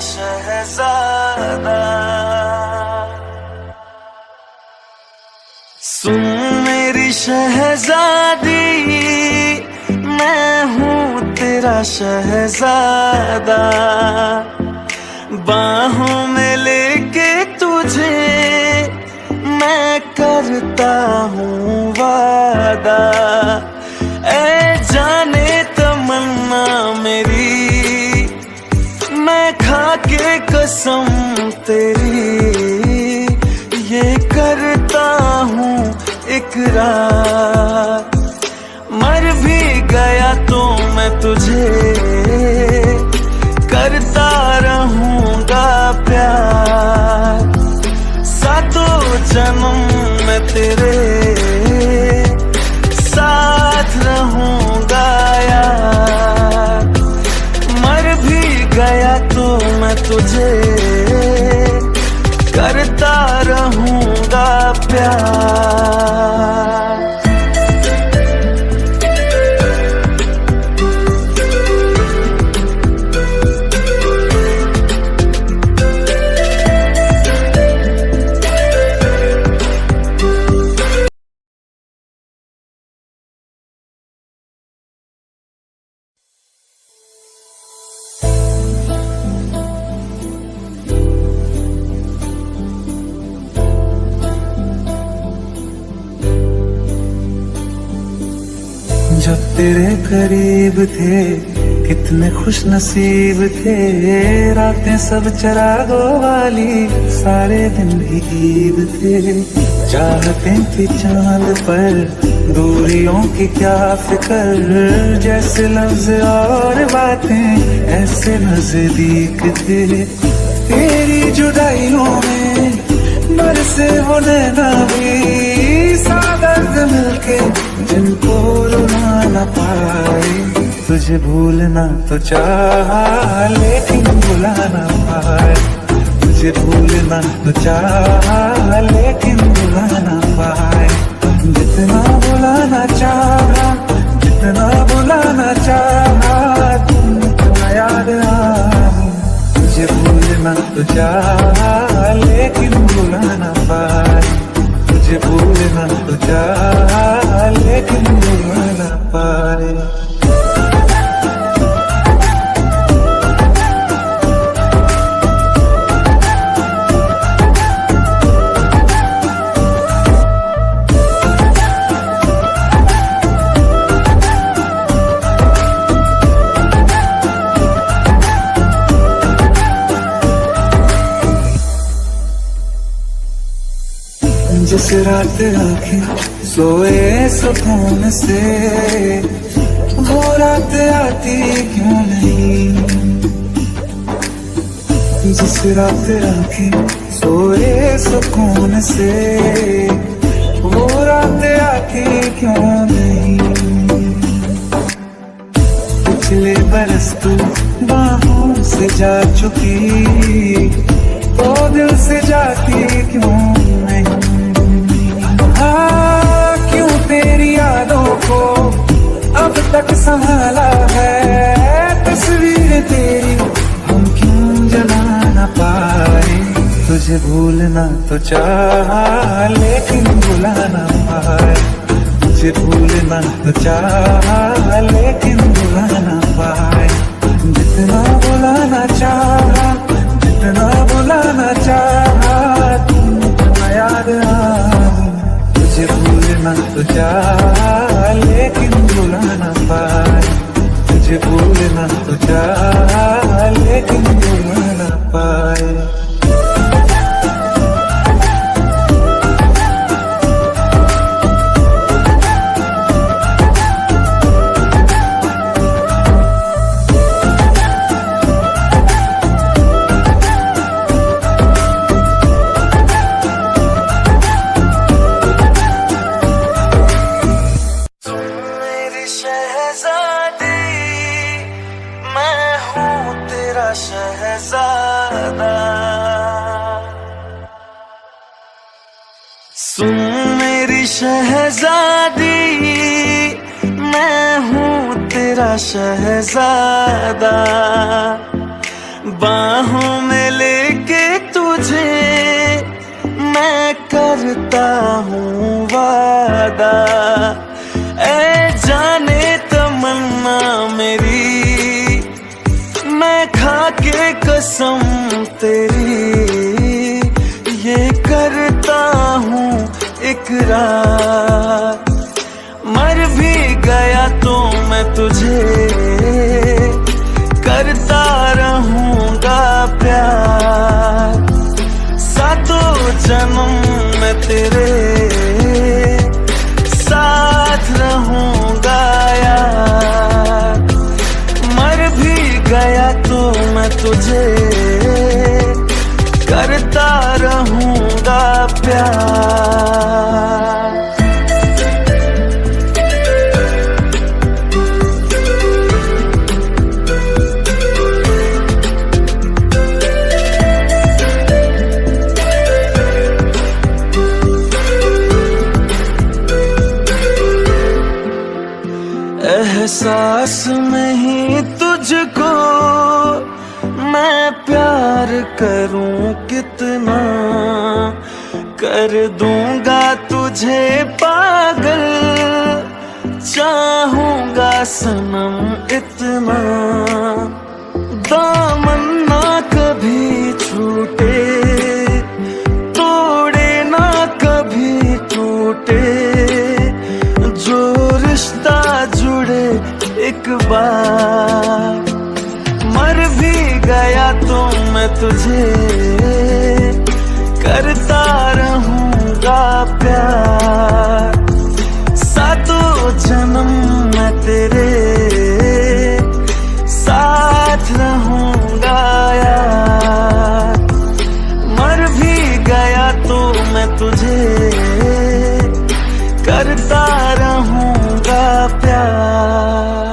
शहजादा सुन मेरी शहजादी, मैं हूँ तेरा शहजादा। बाहों में लेके तुझे मैं करता हूँ वादा। ऐ जाने तमन्ना मेरी, मैं खा के कसम तेरी ये करता हूँ इकरार। मर भी गया तो मैं तुझे करता रहूँगा प्यार। सातों जन्म में तेरे साथ रहूँगा यार। मर भी गया तो मैं तुझे करता रहूँगा प्यार। जब तेरे करीब थे कितने खुश नसीब थे। रातें सब चरागों वाली, सारे दिन भी ईद थे। चाहते थी चांद पर, दूरियों की क्या फिक्र। जैसे लफ्ज और बातें ऐसे नजदीक थे। तेरी जुदाइयों में बरसे वो नैना भी, सादर्द मिलके जिनको तुझे भूलना तो चाहा लेकिन भुला ना पाए, तुझे भूलना तो चाहा लेकिन भुला ना पाए। जितना भुलाना चाहा, जितना भुलाना चाहा, तुमको याद आऊं। तुझे भूलना तो चाहा लेकिन भुला ना पाए, तुझे भूलना तो चाहा लेकिन भुला ना पाए। जिस रात आंखें सोए सुकून से, वो रात आती क्यों नहीं। जिस रात आंखें सोए सुकून से, वो रात आती क्यों नहीं। पिछले बरस तू बाहों से जा चुकी, तो दिल से जाती क्यों नहीं। क्यों तेरी यादों को अब तक संभाला है, तस्वीर तेरी हम क्यों जला ना पाए। तुझे भूलना तो चाहा लेकिन भुला ना पाए, तुझे भूलना तो चाहा लेकिन भुला ना पाए। जितना भुलाना चाहा, जितना भुलाना चाहा, तुमको याद आऊं। तुझे भूलना तो चाहा लेकिन भुला ना पाए, तुझे भूलना तो चाहा लेकिन भुला ना पाए। शहजादा सुन मेरी शहजादी, मैं हूँ तेरा शहजादा। बाहों में लेके तुझे मैं करता हूँ वादा। ऐ जाने तमन्ना मेरी, मैं खा के कसम तेरी ये करता हूँ इकरार। मर भी गया तो मैं तुझे करता रहूँगा प्यार। सातों जन्म मैं तेरे साथ रहूँगा यार। मर भी गया तो मैं तुझे करता रहूँगा प्यार। एहसास नहीं तुझको मैं प्यार करूं कितना, कर दूंगा तुझे पागल, चाहूंगा सनम इतना। दामन ना कभी छूटे, तोड़े ना कभी टूटे, जो रिश्ता जुड़े एक बार। मर भी गया तो मैं तुझे करता रहूँगा प्यार। सातों जन्म मैं तेरे साथ रहूँगा यार। मर भी गया तो मैं तुझे करता रहूँगा प्यार।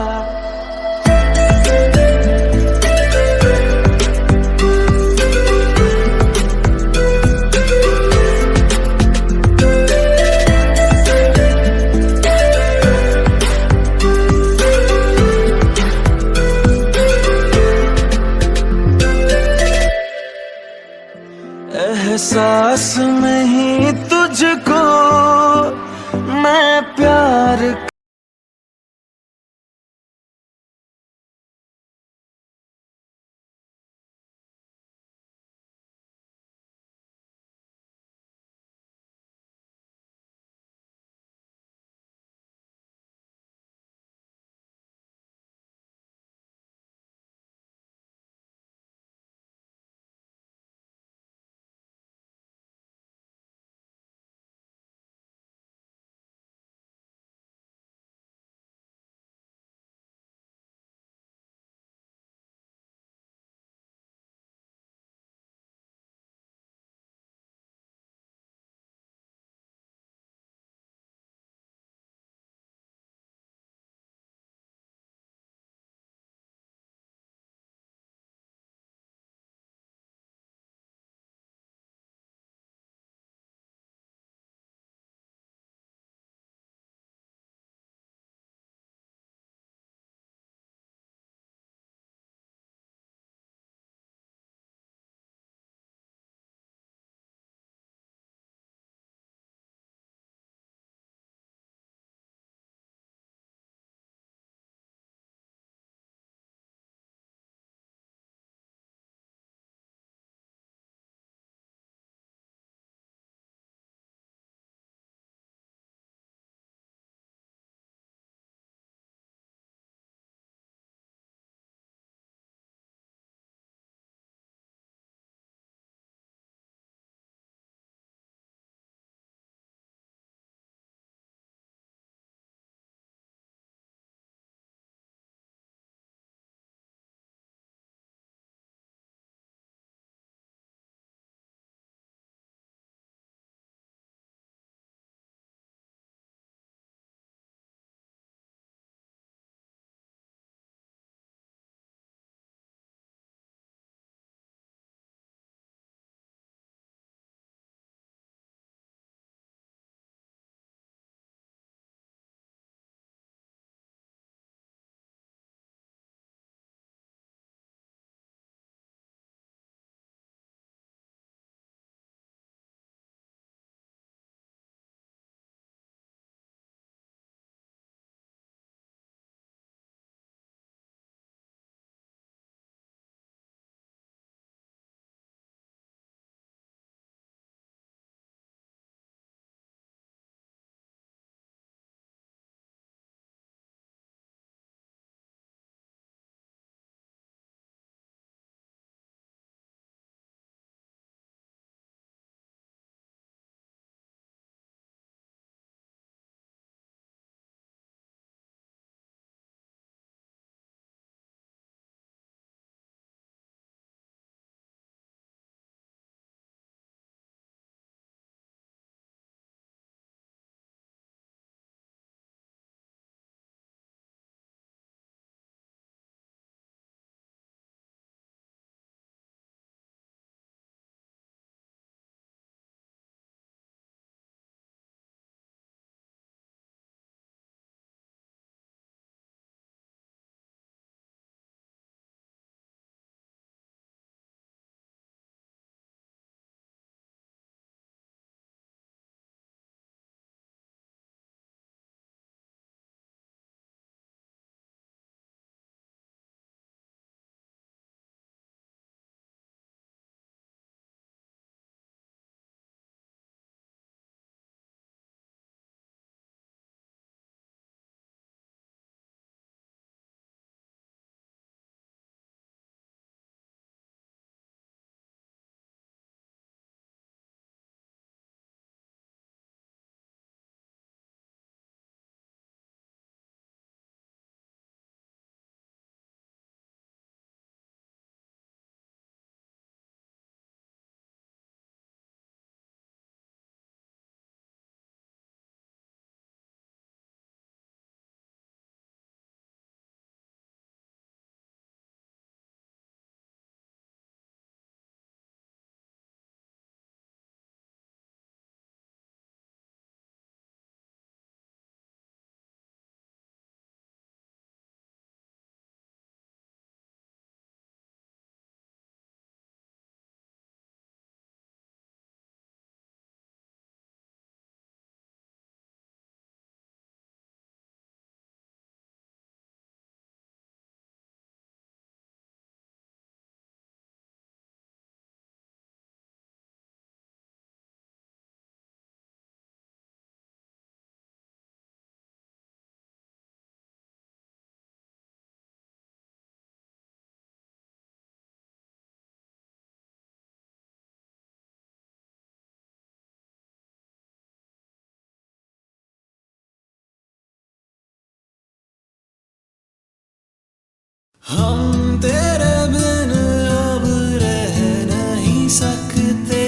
हम तेरे बिन अब रह नहीं सकते,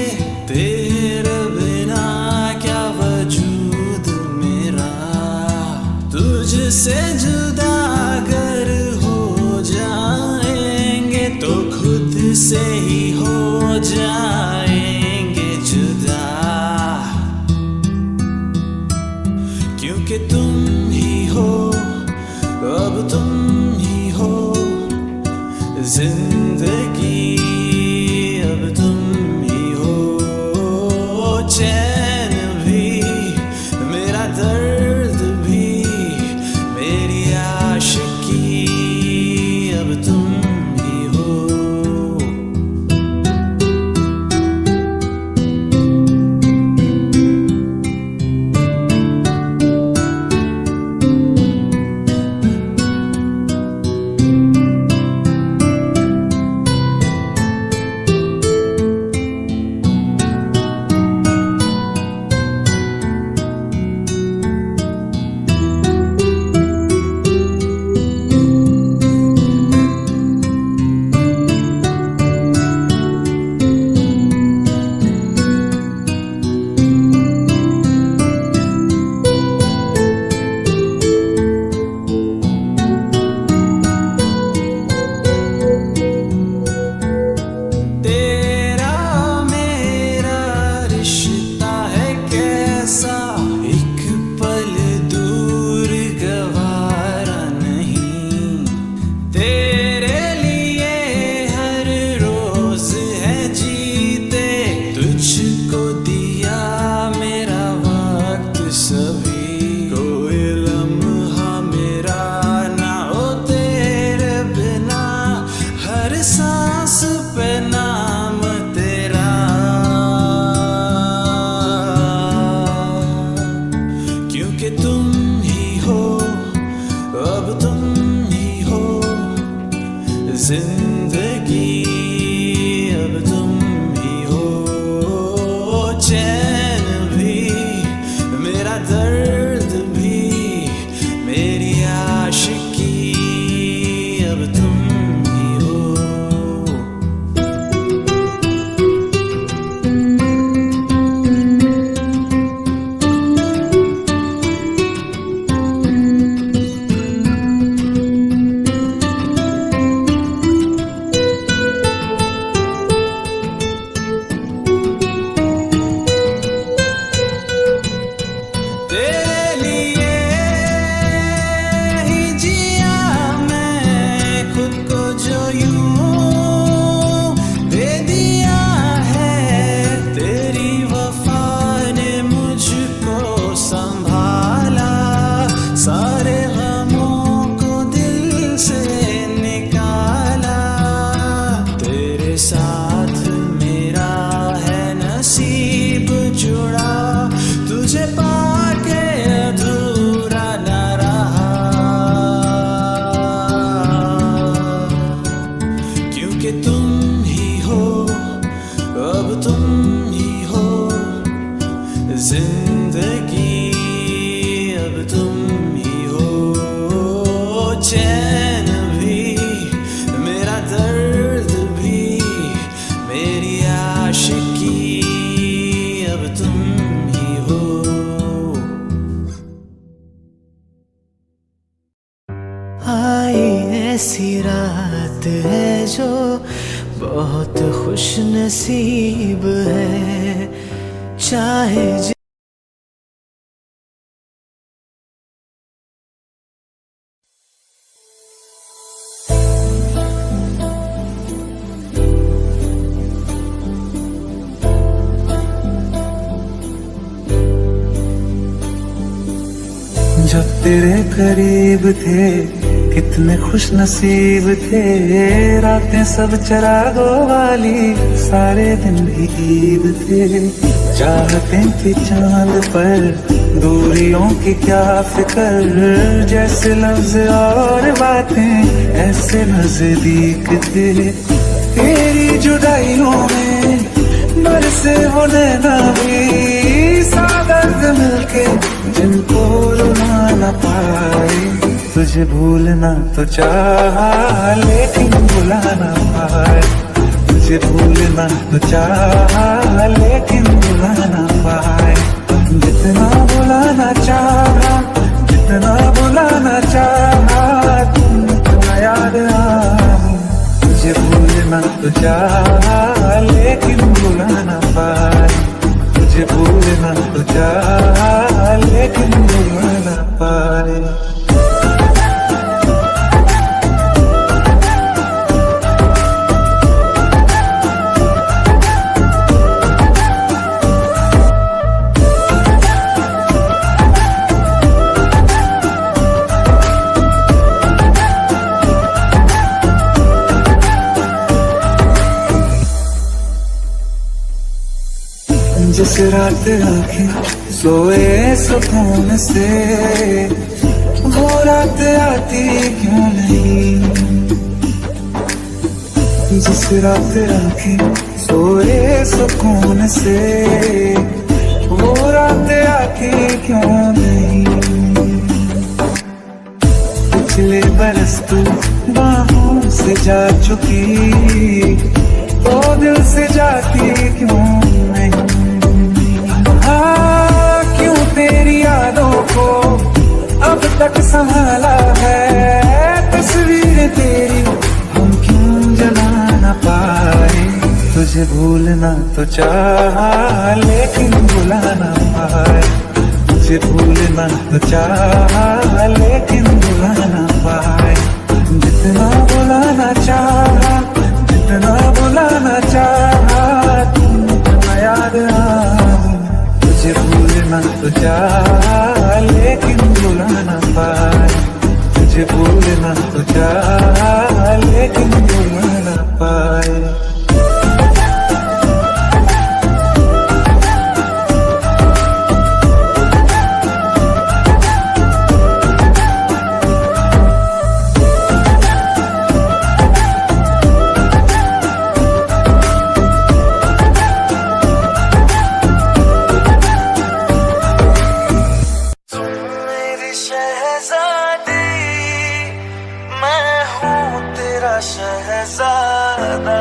तेरे बिना क्या वजूद मेरा। तुझसे जुदा अगर हो जाएंगे तो खुद से ही हो जाएंगे जुदा, क्योंकि तुम ही हो, अब तुम ही हो जिंदगी, अब तुम ही हो चैन भी, मेरा दर्द भी, मेरी आशिकी, अब तुम ही हो। जिंदगी, अब तुम ही हो चैन भी, मेरा दर्द भी, मेरी आशिकी, अब तुम ही हो। सारे गमों को दिल से निकाला, तेरे साथ मेरा है नसीब जुड़ा, तुझे पाके अधूरा न रहा, क्योंकि तुम ही हो, अब तुम ही हो जिंदगी, अब तुम चैन भी, मेरा दर्द भी, मेरी आशिकी, अब तुम ही हो। आई ऐसी रात है जो बहुत खुश नसीब है, चाहे जब तेरे करीब थे कितने खुश नसीब थे, रातें सब चरागों वाली, सारे दिन भी ईद थे। चाहते थे चांद पर दूरियों की क्या फिक्र, जैसे लफ्ज और बातें ऐसे नजदीक थे। तेरी जुदाइयों में बरसे वो नैना भी, सादर्द मिलके जिनको रुला न पाए, तुझे भूलना तो चाहा लेकिन भुलाना पाए, तुझे भूलना तो चाहा लेकिन भुलाना पाए। जितना भुलाना चाहा, जितना भुलाना चाहा, तुम याद आए। तुझे भूलना तो चाहा लेकिन भुलाना पाए, तुझे भूलना तो चाहा लेकिन भुलाना पाए। जिस रात आंखें सोए सुकून से, वो रात आती क्यों नहीं। जिस रात आंखें सोए सुकून से, वो रात आती क्यों नहीं। पिछले बरस तू बाहों से जा चुकी, तो दिल से जाती क्यों नहीं। क्यों तेरी यादों को अब तक संभाला है, तस्वीर तेरी हम क्यों जला न पाए। तुझे भूलना तो चाहा लेकिन भुलाना पाए, तुझे भूलना तो चाहा लेकिन भुलाना पाए। जितना भुलाना चाहा, जितना भुलाना चाहा, तुम याद आए। तुझे भूलना तो चाहा लेकिन भुलाना पाए, तुझे भूलना तो चाहा लेकिन भुलाना पाए। शहजादा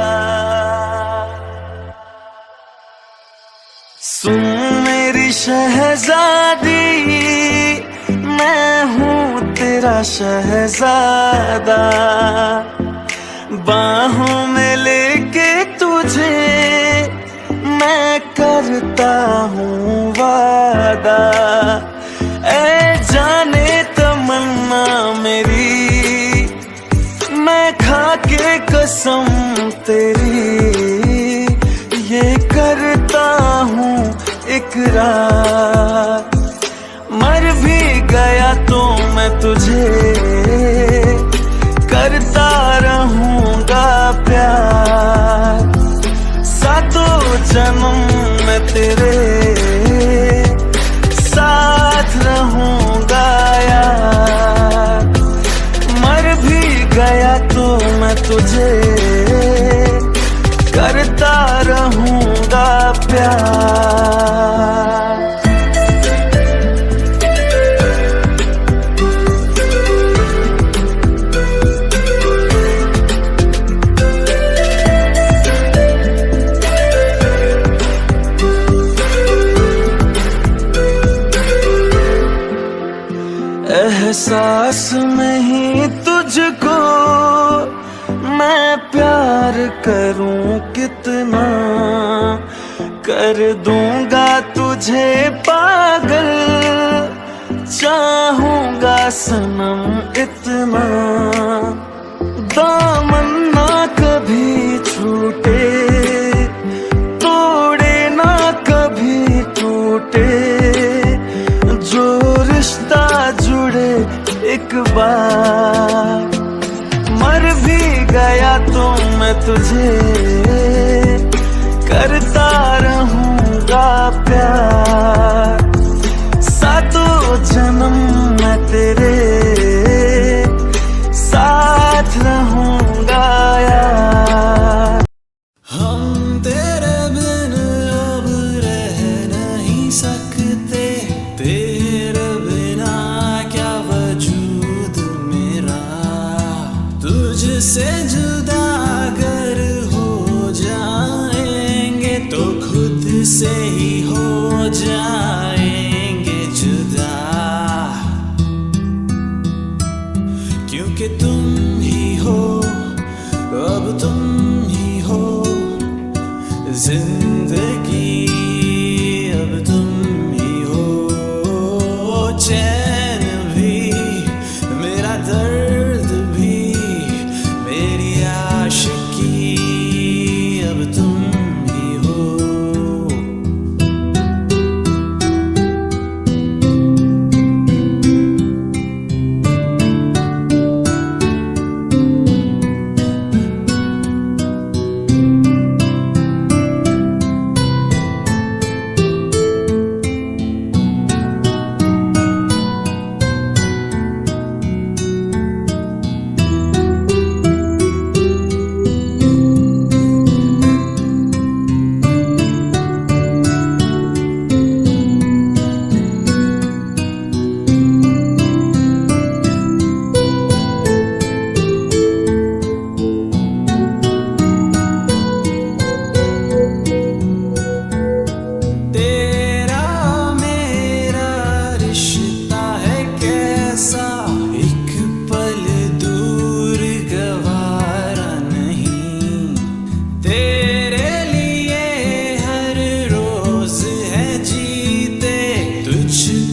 सुन मेरी शहजादी, मैं हूँ तेरा शहजादा। बाहों में लेके तुझे मैं करता हूँ वादा। ऐ जाने तमन्ना मेरी, मैं खा के कसम तेरी ये करता हूँ इकरार। मर भी गया तो मैं तुझे करता रहूँगा प्यार। सातों जन्म में तेरे साथ रहूँगा यार। मर भी गया तो मैं तुझे करता रहूँगा प्यार। एहसास नहीं तुझको मैं प्यार करूं कितना, कर दूंगा तुझे पागल, चाहूंगा सनम इतना। दामन ना कभी छूटे, तोड़े ना कभी टूटे, जो रिश्ता जुड़े एक बार। मर भी गया तो मैं तुझे करता रहूँगा प्यार। सातों जन्म मैं तेरे साथ रहूँगा यार। हम तेरे बिन अब रह नहीं सकते, तेरे बिना क्या वजूद में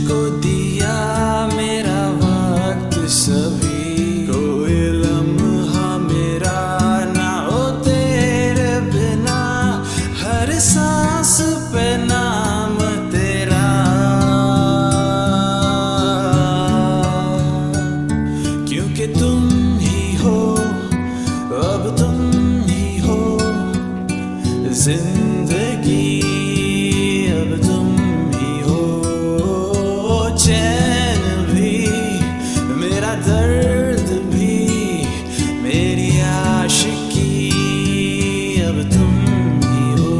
मुझको दिया मेरा वक्त सभी, कोई लम्हा मेरा ना हो तेरे बिना, हर सांस पे नाम तेरा। क्योंकि तुम ही हो, अब तुम ही हो जिंदगी, अब तुम ही हो चैन भी, मेरा दर्द भी, मेरी आशिकी, अब तुम ही हो।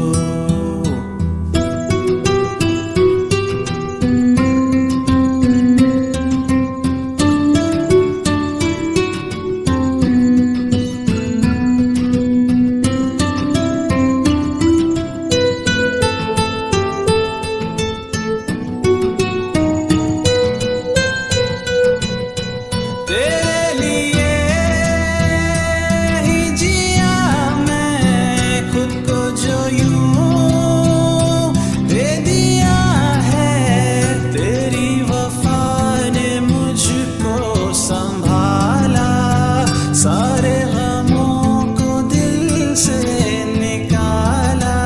तेरे लिए ही जिया मैं खुद को, जो यूं दे दिया है, तेरी वफा ने मुझको संभाला, सारे गमों को दिल से निकाला।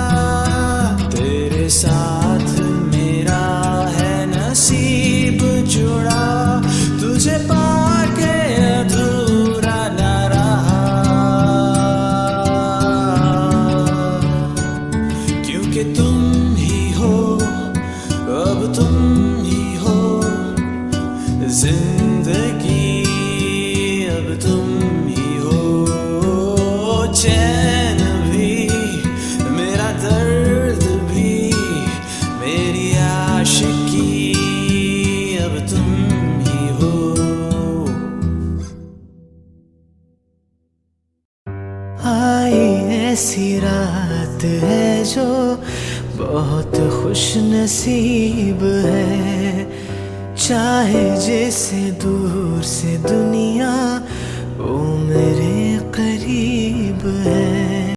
तेरे साथ मेरा है नसीब जुड़ा, तुझे पाके अधूरा न रहा। क्योंकि तुम ही हो, अब तुम ही हो जिंदगी, अब तुम ही हो चैन भी, मेरा दर्द भी, मेरी आशिकी, अब तुम ही हो। आई ऐसी रात है जो बहुत खुश नसीब है, चाहे जैसे दूर से दुनिया वो मेरे करीब है।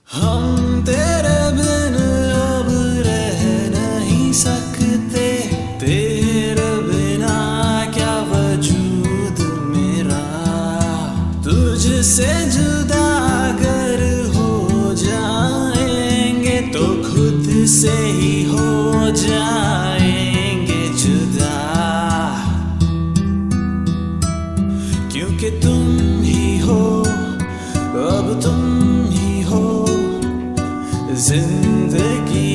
हम तेरे बिन अब रह नहीं सकते, तेरे बिना क्या वजूद मेरा, तुझसे जुदा अगर हो जाएंगे तो खुद से ही हो जाएंगे जुदा। क्योंकि तुम ही हो, अब तुम ही हो जिंदगी,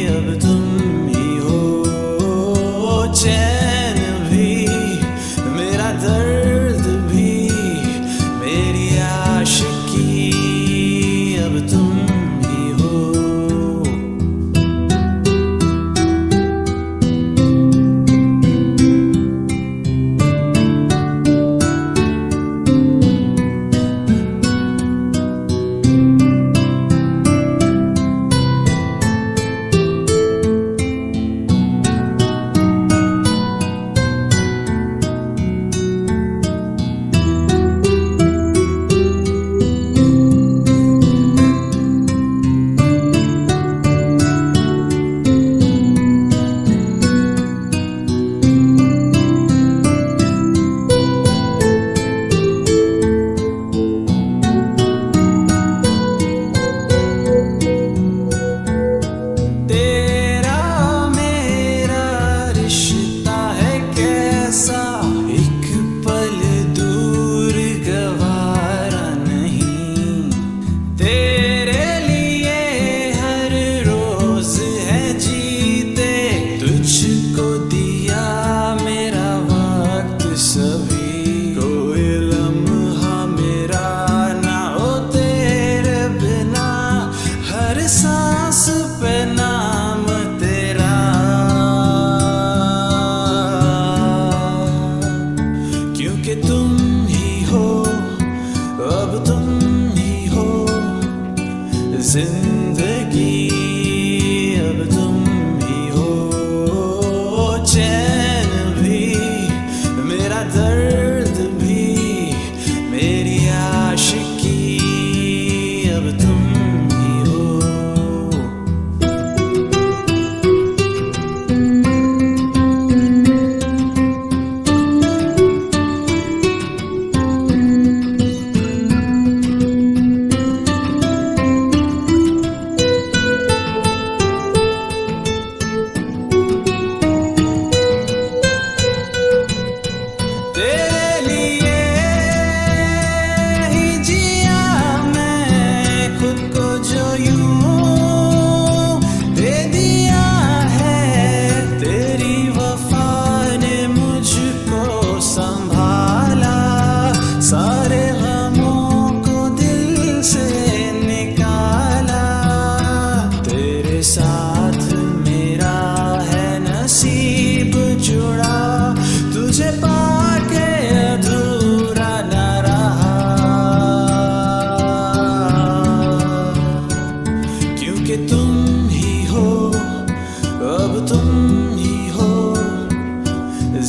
अब तुम ही हो चैन भी, मेरा दर्द भी, मेरी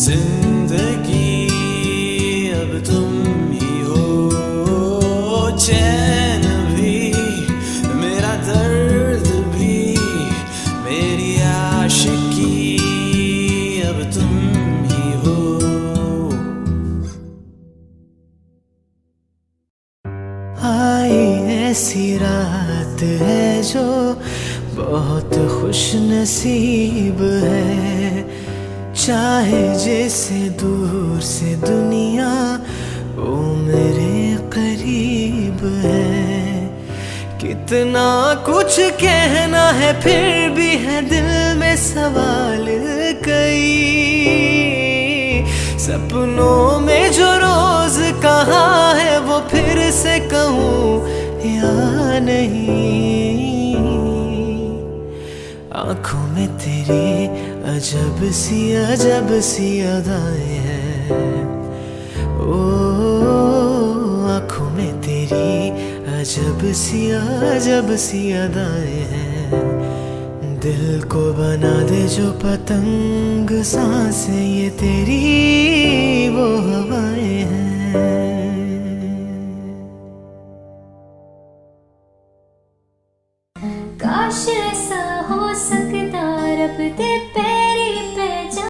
जिंदगी अब तुम ही हो, चैन भी मेरा दर्द भी मेरी आशिकी अब तुम ही हो। आई ऐसी रात है जो बहुत खुश नसीब है, चाहे जैसे दूर से दुनिया वो मेरे करीब है। कितना कुछ कहना है फिर भी है दिल में सवाल कई, सपनों में जो रोज कहा है वो फिर से कहूँ या नहीं। आंखों में तेरी अजब सी अदाएं हैं, ओ आंखों में तेरी अजब सी अदाएं हैं। दिल को बना दे जो पतंग सांसें ये तेरी वो हवाएं